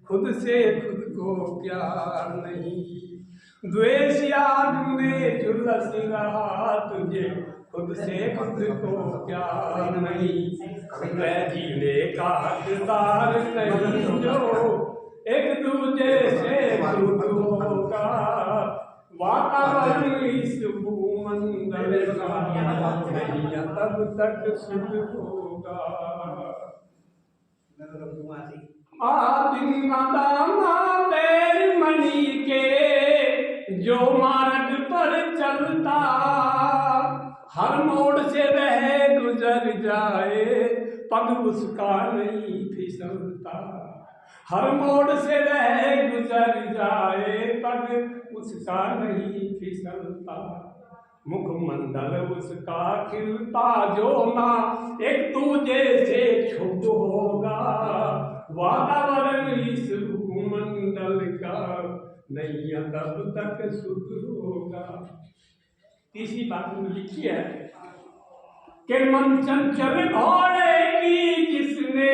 खुद से खुद को प्यार नहीं। द्वेष आग में झुलस रहा तुझे खुद से खुद को प्यार नहीं। मैं जीने का हकदार नहीं जो एक दूजे से खुद होगा, वातावरण इस भूमंडल का नहीं तब तक शुद्ध होगा। आदिम दामा पैर मणि के जो मार्ग पर चलता, हर मोड़ से वह गुजर जाए पग उसका नहीं फिसलता। हर मोड़ से वह गुजर जाए पग उसका नहीं फिसलता। मुखमंडल उसका खिलता जो ना एक दूजे से छुप होगा, वातावरण इस भूमंडल का नहीं तब तक शुद्ध होगा। तीसरी बात में लिखी है कि मन चंचल घोड़े की जिसने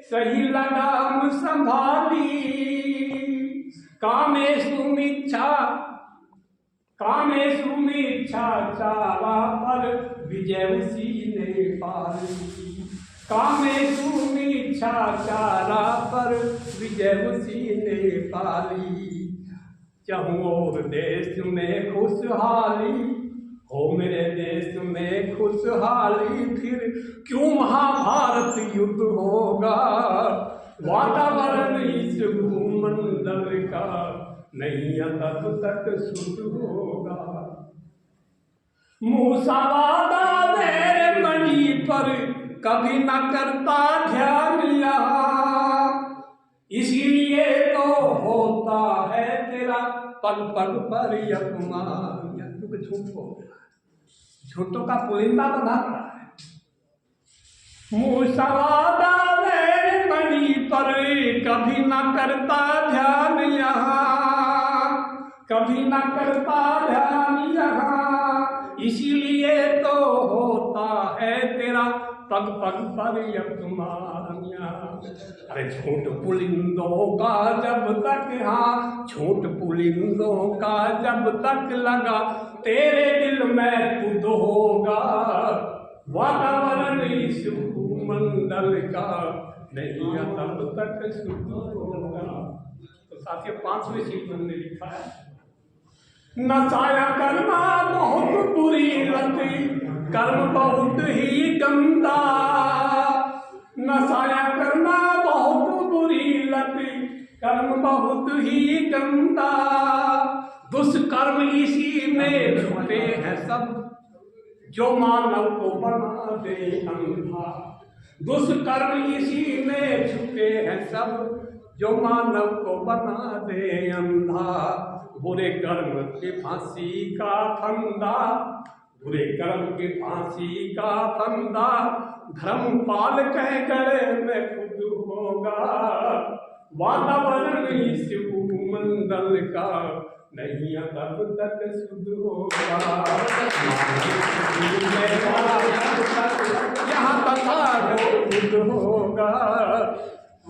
सही लगाम संभाली, कामेशु मिच्छा चावा पर विजय उसी ने पाली। कामेषु मीच्छाचारा पर विजय उसी ने पाली। चाहूँ और देश में खुशहाली हो, मेरे देश में खुशहाली, फिर क्यों महाभारत युद्ध होगा। वातावरण इस भूमंडल का नहीं तब तक शुद्ध होगा। मूसा वादा मेरे मणि पर कभी न करता ध्यान यहाँ, इसीलिए तो होता है तेरा पग पग पर अपमान। क्योंकि झूठ हो गया, झूठों का पुलिंदा बना रहा है। मूसा वादा मेरे मणि पर कभी न करता ध्यान यहाँ, कभी न करता ध्यान यहाँ, इसीलिए तो होता है तेरा पग पग पर अपमान। अरे झूठ पुलिंदों का जब तक, हाँ झूठ पुलिंदों का जब तक लगा, तेरे दिल में खुद होगा। वातावरण इस भूमंडल का नहीं तब तक शुद्ध होगा। तो साथियों 5वें शीर्षक में लिखा है, नशाया करना बहुत बुरी लत, कर्म बहुत ही गंदा। नशाया करना बहुत बुरी लत, कर्म बहुत ही गंदा। दुष्कर्म इसी में छुपे हैं सब, जो मानव को बना दे अंधा। दुष्कर्म इसी में छुपे हैं सब, जो मानव को बना दे अंधा। बुरे कर्म के फांसी का फंदा, बुरे कर्म के फांसी का फंदा, धर्मपाल कह गए मैं खुद होगा। वातावरण इस भूमंडल का नहीं तब तक शुद्ध होगा। यहाँ तक शुद्ध होगा।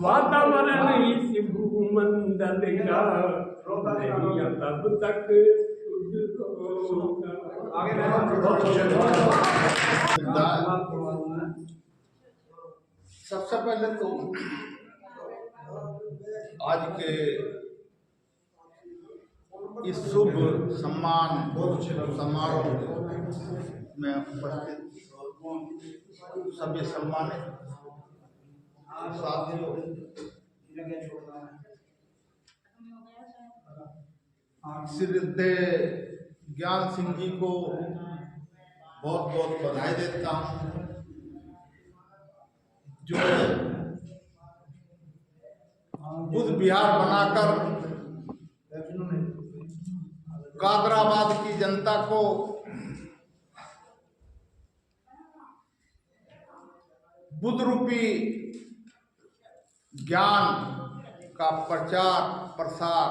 वातावरण इस भूमंडल का नहीं तब तक शुद्ध होगा। सबसे पहले तो आज के इस शुभ सम्मान समारोह में उपस्थित सभी सम्मानित साथियों, श्री ज्ञान सिंह जी को बहुत बहुत बधाई देता हूँ, जो बुद्ध विहार बनाकर गादराबाद की जनता को बुद्ध रूपी ज्ञान का प्रचार प्रसार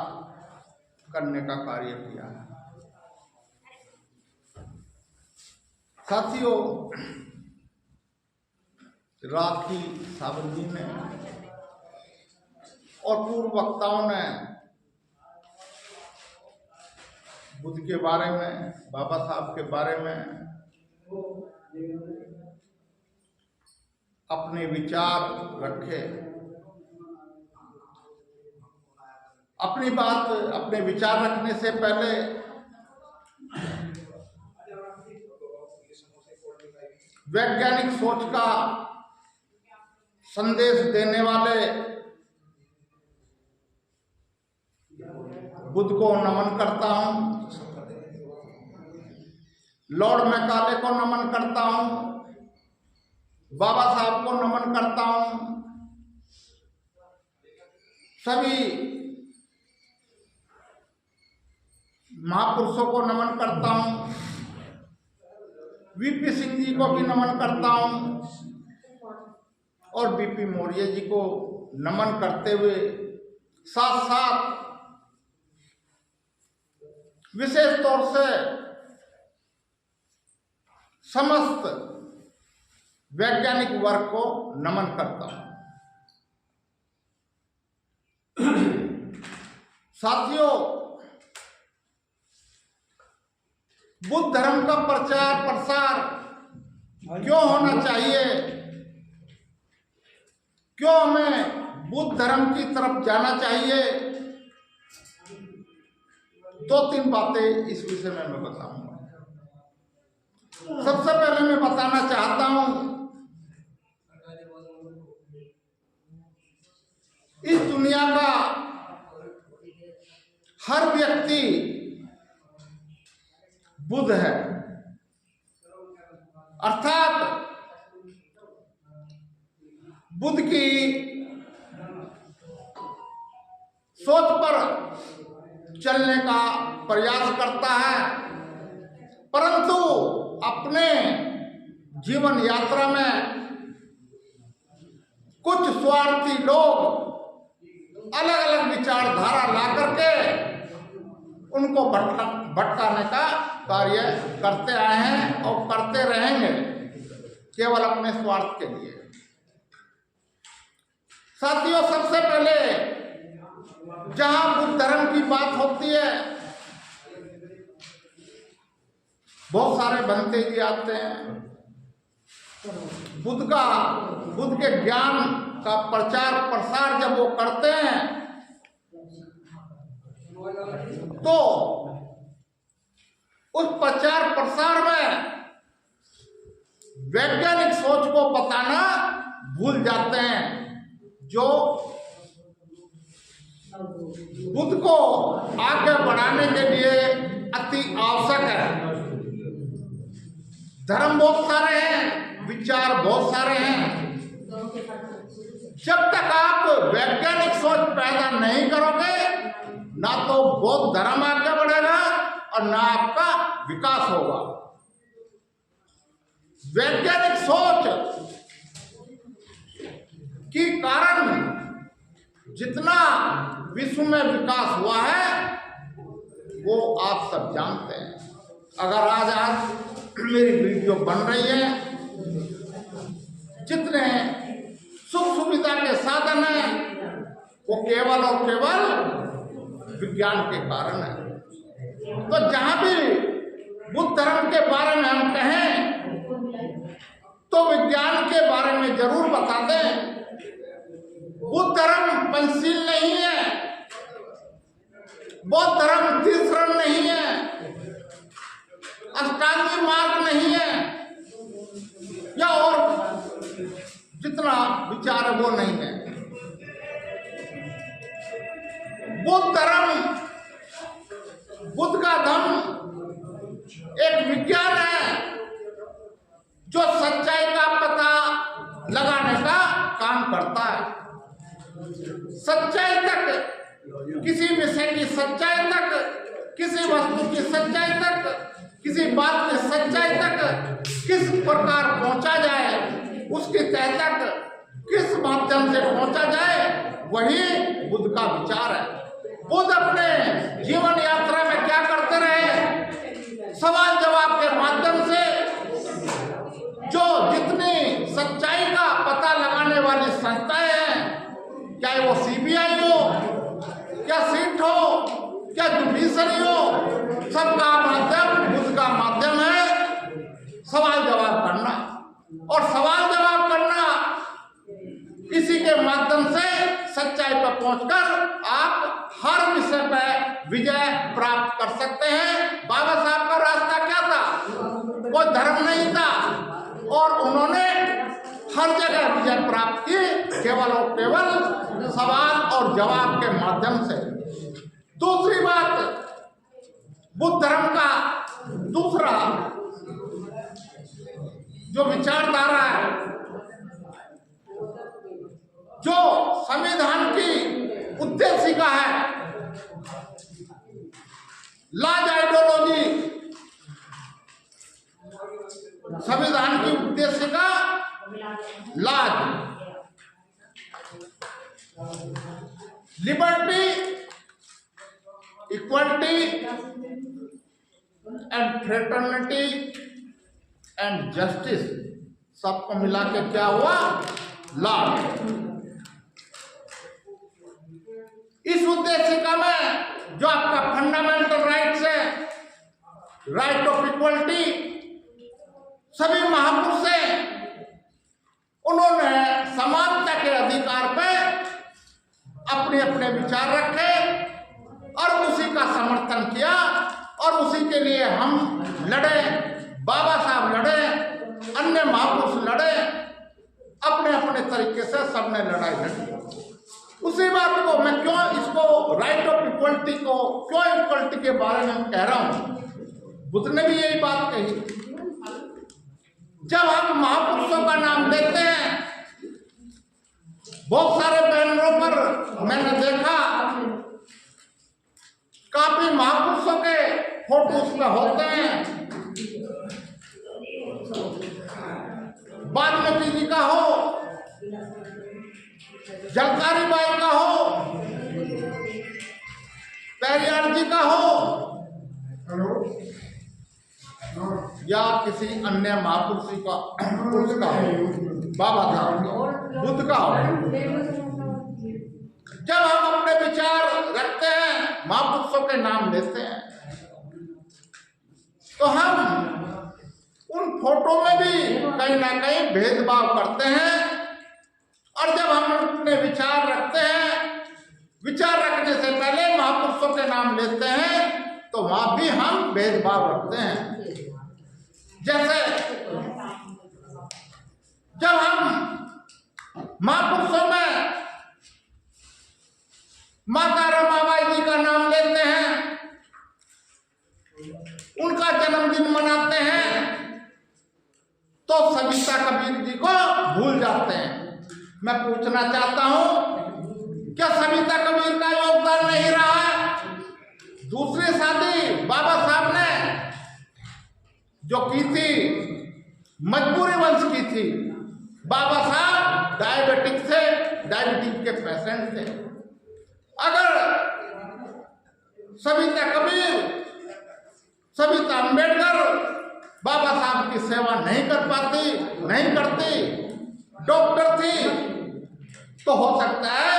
करने का कार्य किया है। साथियों, राखी सावंत जी ने और पूर्व वक्ताओं ने बुद्ध के बारे में, बाबा साहब के बारे में अपने विचार रखे। अपनी बात, अपने विचार रखने से पहले वैज्ञानिक सोच का संदेश देने वाले बुद्ध को नमन करता हूं, लॉर्ड मैकाले को नमन करता हूं, बाबा साहब को नमन करता हूं, सभी महापुरुषों को नमन करता हूं, वीपी सिंह जी को भी नमन करता हूं और बीपी मौर्य जी को नमन करते हुए साथ साथ विशेष तौर से समस्त वैज्ञानिक वर्ग को नमन करता हूं। साथियों, बुद्ध धर्म का प्रचार प्रसार क्यों होना चाहिए, क्यों हमें बुद्ध धर्म की तरफ जाना चाहिए, 2-3 बातें इस विषय में मैं बताऊंगा। सबसे पहले मैं बताना चाहता हूं, इस दुनिया का हर व्यक्ति बुद्ध है, अर्थात बुद्ध की सोच पर चलने का प्रयास करता है, परंतु अपने जीवन यात्रा में कुछ स्वार्थी लोग अलग अलग विचारधारा ला करके उनको भटकाने का कार्य करते आए हैं और करते रहेंगे, केवल अपने स्वार्थ के लिए। साथियों, सबसे पहले जहां बुद्ध धर्म की बात होती है, बहुत सारे बनते जी आते हैं। बुद्ध के ज्ञान का प्रचार प्रसार जब वो करते हैं तो उस प्रचार प्रसार में वैज्ञानिक सोच को बताना भूल जाते हैं, जो बुद्ध को आगे बढ़ाने के लिए अति आवश्यक है। धर्म बहुत सारे हैं, विचार बहुत सारे हैं, जब तक आप वैज्ञानिक सोच पैदा नहीं करोगे, ना तो बौद्ध धर्म आगे बढ़ेगा और ना आपका विकास होगा। वैज्ञानिक सोच के कारण जितना विश्व में विकास हुआ है वो आप सब जानते हैं। अगर आज मेरी वीडियो बन रही है, जितने सुख सुविधा के साधन हैं वो केवल और केवल विज्ञान के कारण है। तो जहां भी बुद्ध धर्म के बारे में हम कहें तो विज्ञान के बारे में जरूर बता दें। बुद्ध धर्म पंचशील नहीं है, बौद्ध धर्म तीसरण नहीं है, अष्टांगी मार्ग नहीं है, या और जितना विचार है वो नहीं है। बुद्ध धर्म, बुद्ध का धर्म एक विज्ञान है जो सच्चाई का पता लगाने का काम करता है। सच्चाई तक, किसी विषय की सच्चाई तक, किसी वस्तु की सच्चाई तक, किसी बात की सच्चाई तक किस प्रकार पहुंचा जाए, उसकी तह तक किस माध्यम से पहुंचा जाए, वही बुद्ध का विचार है। बुद्ध अपने जीवन यात्रा में क्या करते रहे, सवाल जवाब के माध्यम से जो जितनी सच्चाई का पता लगाने वाली संस्थाएं हैं, चाहे वो सीबीआई हो, क्या सीट हो, क्या जुडिशरी हो, सबका माध्यम बुद्ध का माध्यम है सवाल जवाब करना। और सवाल जवाब करना, इसी के माध्यम से सच्चाई पर पहुंचकर आप हर विषय पर विजय प्राप्त कर सकते हैं। बाबा साहब का रास्ता क्या था? कोई धर्म नहीं था और उन्होंने हर जगह विजय प्राप्त की केवल और केवल सवाल और जवाब के माध्यम से। दूसरी बात, बुद्ध धर्म का दूसरा जो विचारधारा है, जो संविधान की उद्देशिका है, लाज आइडियोलॉजी, संविधान की उद्देशिका लाज, liberty, equality and fraternity and justice, सबको मिला के क्या हुआ? लॉ। इस उद्देशिका में जो आपका फंडामेंटल राइट्स है, राइट ऑफ इक्वलिटी, सभी महापुरुष हैं, उन्होंने समानता के अधिकार अपने विचार रखे और उसी का समर्थन किया और उसी के लिए हम लड़े, बाबा साहब लड़े, अन्य महापुरुष लड़े, अपने अपने तरीके से सबने लड़ाई लड़ी। उसी बात को मैं क्यों इसको राइट ऑफ इक्वलिटी को क्यों इक्वलिटी के बारे में कह रहा हूं, बुद्ध ने भी यही बात कही। जब हम महापुरुषों का नाम लेते हैं, बहुत सारे बैनरों पर मैंने देखा काफी महापुरुषों के फोटो उसमें होते हैं, वाल्मीकि जी का हो, जलकारी बाई का हो, पेरियार जी का हो या किसी अन्य महापुरुष का हो, बाबा साहब बुद्ध का हो। जब हम अपने विचार रखते हैं, महापुरुषों के नाम लेते हैं, तो हम उन फोटो में भी कहीं ना कहीं भेदभाव करते हैं। और जब हम अपने विचार रखते हैं, विचार रखने से पहले महापुरुषों के नाम लेते हैं, तो वहां भी हम भेदभाव रखते हैं। जैसे जब हम महापुरुषों में माता रमाबाई जी का नाम लेते हैं, उनका जन्मदिन मनाते हैं, तो सविता कबीर जी को भूल जाते हैं। मैं पूछना चाहता हूं, क्या सविता कबीर का योगदान नहीं रहा है? दूसरी शादी बाबा साहब ने जो की थी, मजबूरी वंश की थी। बाबा साहब डायबिटीज के पेशेंट थे। अगर सविता कबीर, सविता अम्बेडकर बाबा साहब की सेवा नहीं करती, डॉक्टर थी, तो हो सकता है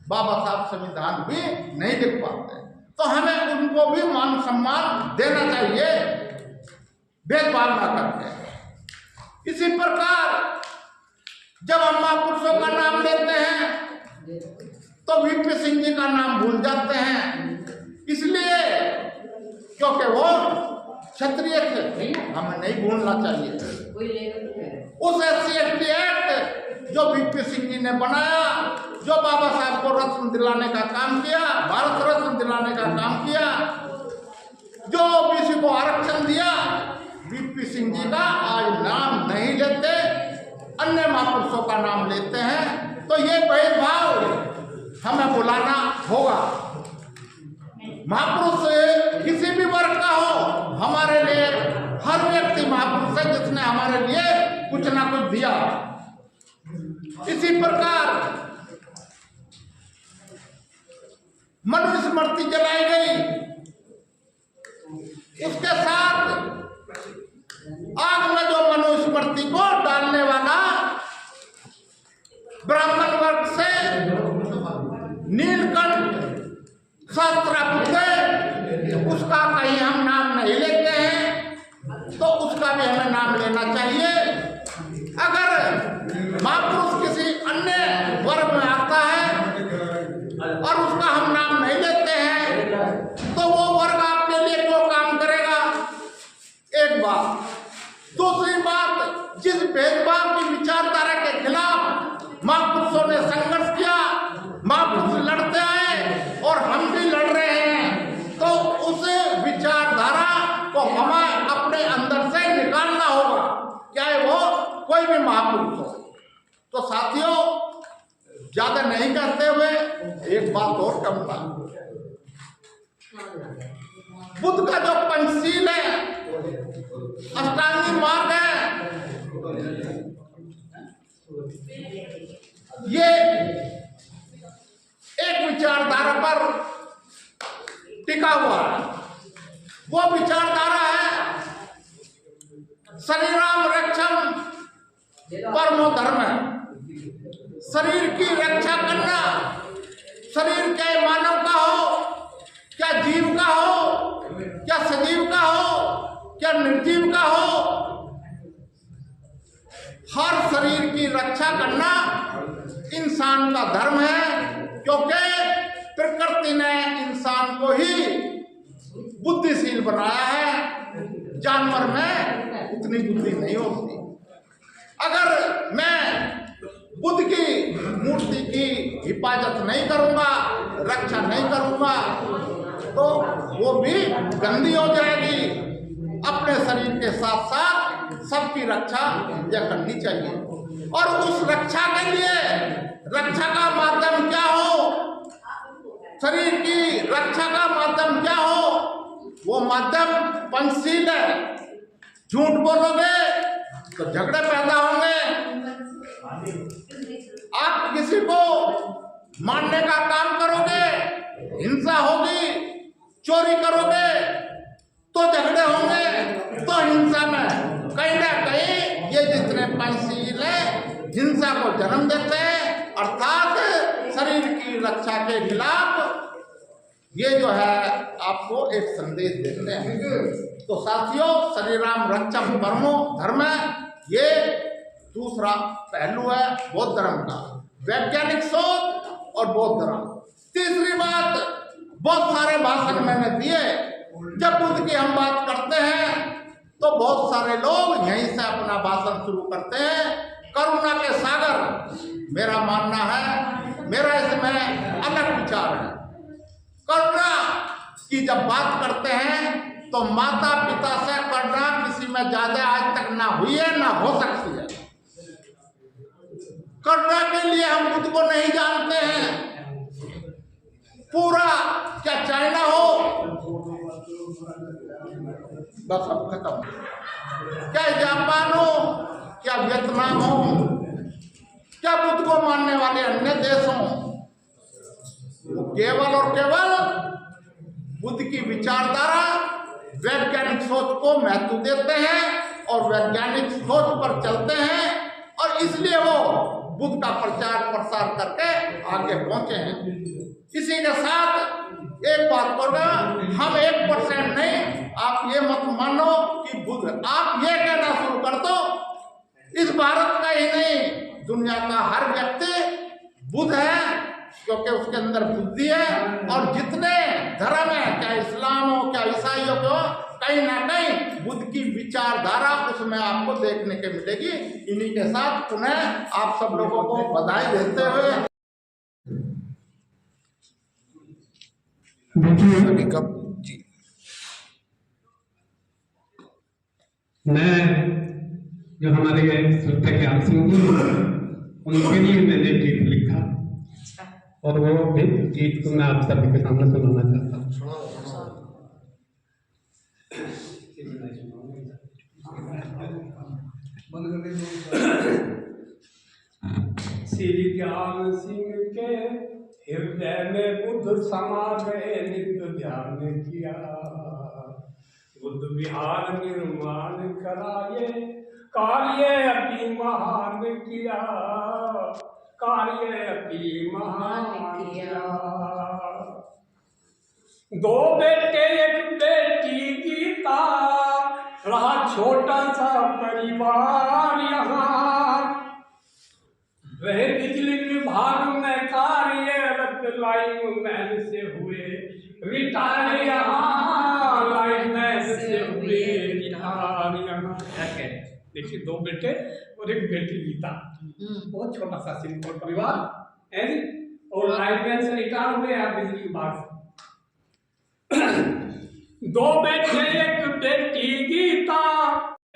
बाबा साहब संविधान भी नहीं लिख पाते। तो हमें उनको भी मान सम्मान देना चाहिए, भेदभाव न करके। इसी प्रकार जब हम महापुरुषों का नाम लेते हैं, तो वीपी सिंह जी का नाम भूल जाते हैं, इसलिए क्योंकि वो क्षत्रिय थे, हमें नहीं भूलना चाहिए। उस SC/ST एक्ट जो वीपी सिंह जी ने बनाया, जो बाबा साहब को रत्न दिलाने का काम किया, भारत रत्न दिलाने का काम किया, जो ओबीसी को आरक्षण दिया, वीपी सिंह जी का आज नाम नहीं लेते, अन्य महापुरुषों का नाम लेते हैं। तो ये भेदभाव हमें बुलाना होगा। महापुरुष किसी भी वर्ग का हो, हमारे लिए हर व्यक्ति महापुरुष है, जिसने हमारे लिए कुछ ना कुछ दिया। इसी प्रकार मनुस्मृति जलाई गई, उसके साथ आग में जो मनुस्मृति को डालने वाला ब्राह्मण वर्ग से नीलकंठ शास्त्रापुत्र, उसका कहीं हम नाम नहीं लेते हैं, तो उसका भी हमें नाम लेना चाहिए। अगर महापुरुष किसी अन्य वर्ग में आता है और उसका हम नाम नहीं लेते हैं, तो वो वर्ग आपके लिए क्यों काम करेगा? एक बात। दूसरी बात, जिस भेदभाव की विचारधारा के खिलाफ महापुरुषों ने संघर्ष किया, महापुरुष लड़ते आए और हम भी लड़ रहे हैं, तो उस विचारधारा को हमें अपने अंदर से निकालना होगा, चाहे वो कोई भी महापुरुष हो। तो साथियों, ज्यादा नहीं करते हुए एक बात और कहूंगा, बुद्ध का जो पंचशील है, अष्टांगी मार्ग है, ये एक विचारधारा पर टिका हुआ है। वो विचारधारा है शरीराम रक्षम परमो धर्म है। शरीर की रक्षा करना, शरीर के मानव का हो, क्या जीव का हो, क्या सजीव का हो, क्या निर्जीव का हो, हर शरीर की रक्षा करना इंसान का धर्म है। क्योंकि प्रकृति ने इंसान को ही बुद्धिशील बनाया है, जानवर में उतनी बुद्धि नहीं होती। अगर मैं बुद्ध की मूर्ति की हिफाजत नहीं करूंगा, रक्षा नहीं करूंगा, तो वो भी गंदी हो जाएगी। अपने शरीर के साथ साथ सबकी रक्षा यह करनी चाहिए। और उस रक्षा के लिए रक्षा का माध्यम क्या हो, शरीर की रक्षा का माध्यम क्या हो, वो माध्यम पंचशील है। झूठ बोलोगे तो झगड़े पैदा होंगे, आप किसी को मारने का काम करोगे, हिंसा होगी, चोरी करोगे तो झगड़े होंगे, तो हिंसा में कहीं ना कहीं ये जितने पंचशील है हिंसा को जन्म देते हैं, अर्थात शरीर की रक्षा के खिलाफ ये जो है आपको एक संदेश देते हैं। तो साथियों, शरीराम रक्षम परमो धर्म, ये दूसरा पहलू है बौद्ध धर्म का, वैज्ञानिक सोच और बौद्ध धर्म। तीसरी बात, बहुत सारे भाषण मैंने दिए, जब बुद्ध की हम बात करते हैं तो बहुत सारे लोग यहीं से अपना भाषण शुरू करते हैं। करुणा के सागर मेरा मानना है, मेरा इसमें अलग विचार है। करुणा की जब बात करते हैं तो माता पिता से करुणा किसी में ज्यादा आज तक ना हुई है, ना हो सकती है। करुणा के लिए हम बुद्ध को नहीं जानते हैं। पूरा क्या चाइना हो, बस अब खत्म, क्या जापान हो, क्या वियतनाम हो, क्या बुद्ध को मानने वाले अन्य देश हों, वो केवल और केवल बुद्ध की विचारधारा, वैज्ञानिक सोच को महत्व देते हैं और वैज्ञानिक सोच पर चलते हैं, और इसलिए वो बुद्ध का प्रचार प्रसार करके आगे पहुंचे हैं। इसी के साथ एक बात करूंगा, हम 1% नहीं, आप ये मत मानो कि बुद्ध, आप ये कहना शुरू कर दो इस भारत का ही नहीं, दुनिया का हर व्यक्ति बुद्ध है, क्योंकि उसके अंदर बुद्धि है। और जितने धर्म है, क्या इस्लाम हो, क्या ईसाई हो, कहीं ना कहीं बुद्ध की विचारधारा उसमें आपको देखने के मिलेगी। इन्हीं के साथ पुनः आप सब लोगों को बधाई देते हुए मैं जो हमारे श्रोता ज्ञान सिंह जी, उनके लिए मैंने गीत लिखा और वो गीत को मैं आप सभी के सामने सुनाना चाहता हूँ। श्री ज्ञान सिंह के हृदय में बुद्ध समा गए, नित्य ध्यान किया, बुद्ध विहार निर्माण कराए, कार्य अति महान किया, कार्य अति महान किया। दो बेटे एक बेटी गीता, रहा छोटा सा परिवार यहाँ, रहे बिजली विभाग में कार्यरत, लाइन मैन से हुए रिटायर यहाँ, लाइन मैन से हुए रिटायर यहाँ। देखिए, दो बेटे और एक बेटी गीता, बहुत छोटा सा सिंपल परिवार है, और लाइन मैन से रिटायर हुए आप बिजली विभाग से। दो बेटे एक बेटी गीता,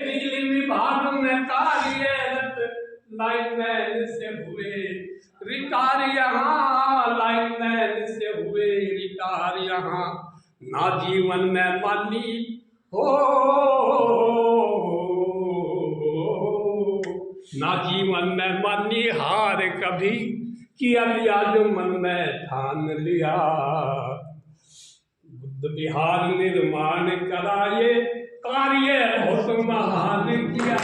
बिजली विभाग में कार्यरत, लाइन मैन से हुए रिटायर यहाँ, लाइन मैन से हुए रिटायर यहाँ। ना जीवन में मानी हो, ना जीवन में मानी हार कभी, किया लिया जो मन में ठान लिया, बुद्ध विहार निर्माण कराए, कार्य बहुत महान किया।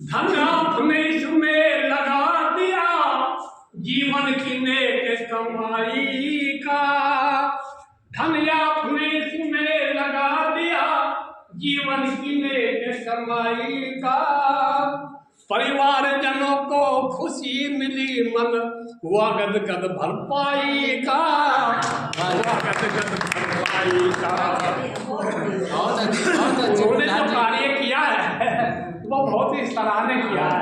धन अपने इसमें लगा दिया, जीवन की नेक कमाई का, धन अपने इसमें लगा दिया, जीवन की नेक कमाई का। जनों को खुशी मिली, मन हुआ गद गद भरपाई का, हुआ गद गद भरपाई का। उन्होंने जो कार्य किया है वो बहुत ही सराहनीय किया है।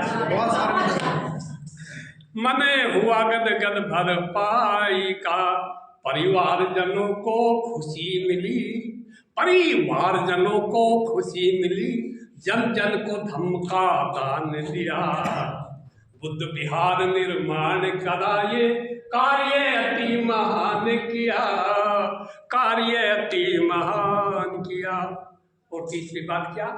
मने हुआ गद गद भरपाई का, परिवार जनों को खुशी मिली, परिवार जनों को खुशी मिली, जन जन को धम्म का दान दिया, बुद्ध विहार निर्माण कराए, कार्य अति महान किया, कार्य अति महान किया। और तीसरी बात क्या,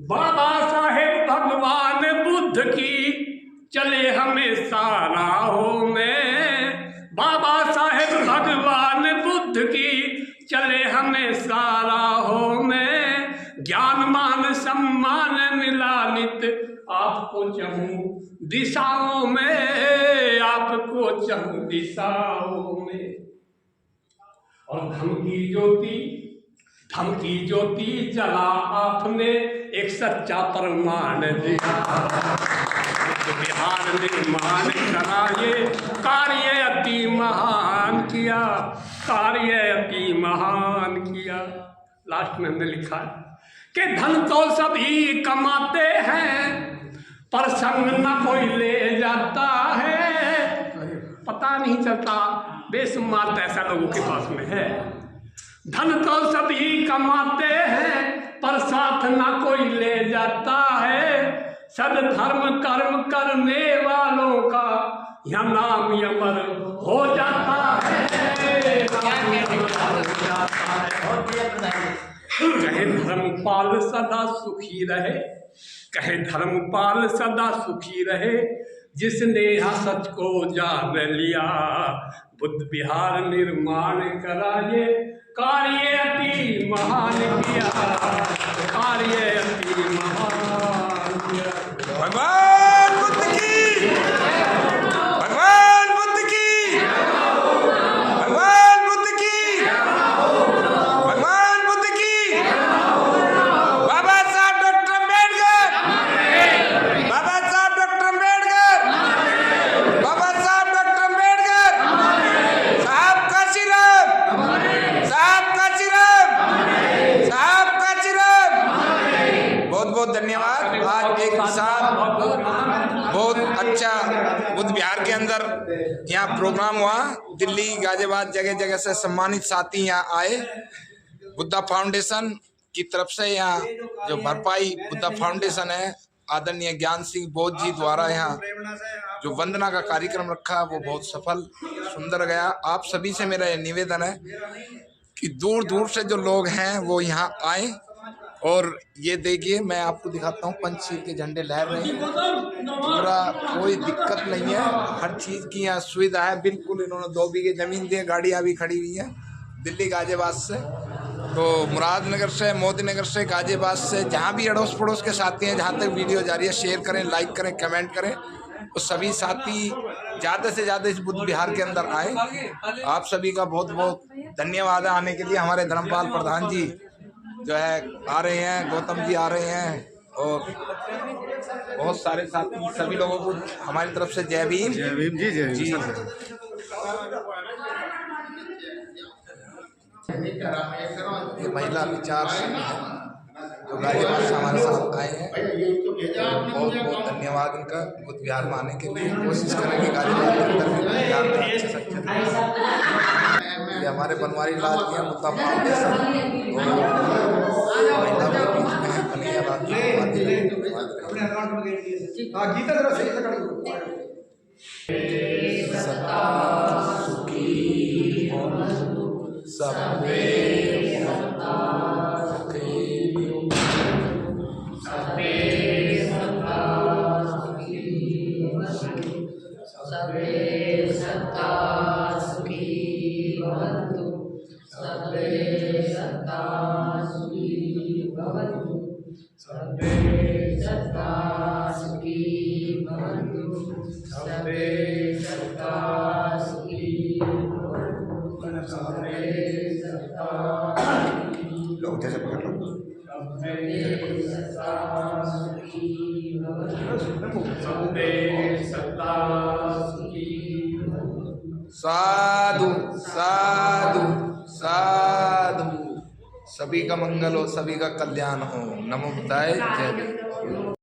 बाबा साहेब भगवान बुद्ध की चले हमेशा राहों में, बाबा साहेब भगवान बुद्ध की चले हमेशा राहों में, ज्ञान मान सम्मान मिला नित आपको चहूं दिशाओं में, आपको चहूं दिशाओं में। और धर्म की ज्योति जला आपने, एक सच्चा प्रमाण दिया, बिहार निर्माण कराए, कार्य अति महान किया, कार्य अति महान किया। लास्ट में हमने लिखा है कि धन तो सभी कमाते हैं, पर संग न कोई ले जाता है, पता नहीं चलता, बेशुमार ऐसा लोगों के पास में है। धन तो सभी कमाते हैं, पर साथ न कोई ले जाता है, सद्धर्म कर्म करने वालों का यह नाम अमर हो जाता है। कहे धर्मपाल सदा सुखी रहे, कहे धर्मपाल सदा सुखी रहे, जिसने यहाँ सच को जान लिया, बुद्ध विहार निर्माण कराए, कार्य अति महान किया, कार्य अति महान किया। भगवान बुद्ध की, भगवान बुद्ध की, भगवान बुद्ध की, भगवान बुद्ध की, बाबा साहब डॉक्टर अम्बेडकर, बाबा साहब डॉक्टर अम्बेडकर, बाबा साहब डॉक्टर अम्बेडकर, साहब का चिराग, साहब का चिराग, साहब का चिराग। बहुत बहुत धन्यवाद। आज एक साथ बहुत अच्छा बुद्ध विहार के अंदर यहाँ प्रोग्राम हुआ। दिल्ली गाजियाबाद जगह जगह से सम्मानित साथी यहाँ आए। बुद्धा फाउंडेशन की तरफ से यहाँ जो भरपाई बुद्धा फाउंडेशन है, आदरणीय ज्ञान सिंह बोध जी द्वारा यहाँ जो वंदना का कार्यक्रम रखा वो बहुत सफल सुंदर गया। आप सभी से मेरा निवेदन है कि दूर दूर से जो लोग हैं वो यहाँ आए। और ये देखिए मैं आपको दिखाता हूँ, पंचशील के झंडे लहर रहे हैं, पूरा कोई दिक्कत नहीं है, हर चीज़ की यहाँ सुविधा है। बिल्कुल इन्होंने 2 बीघे ज़मीन दी है, गाड़ियाँ भी खड़ी हुई हैं दिल्ली गाजियाबाद से, तो मुरादनगर से, मोदी नगर से, गाजियाबाद से, जहाँ भी अड़ोस पड़ोस के साथी हैं, जहाँ तक वीडियो जा रही है, शेयर करें, लाइक करें, कमेंट करें। तो सभी साथी ज़्यादा से ज़्यादा इस बुद्ध विहार के अंदर आए। आप सभी का बहुत बहुत धन्यवाद है आने के लिए। हमारे धर्मपाल प्रधान जी जो है आ रहे हैं, गौतम जी आ रहे हैं, और बहुत सारे साथी, सभी लोगों को हमारी तरफ से जय भीम। जय भीम जी, जय जी। ये महिला विचार संघ है जो गाजियाबाद से हमारे साथ आए हैं, बहुत बहुत धन्यवाद उनका बुद्ध विहार में आने के लिए। कोशिश करेंगे गाजियाबाद के अंदर भी विहार का अच्छे से अच्छे। ये हमारे बनवारी लाल जी हैं, बुद्धा फाउंडेशन, महिला के बीच में है बनियाबाद। गीता जरा सही से लोग जैसे पकड़ लो। साधु साधु साधु। सभी का मंगल हो, सभी का कल्याण हो। नमो बुद्धाय। जय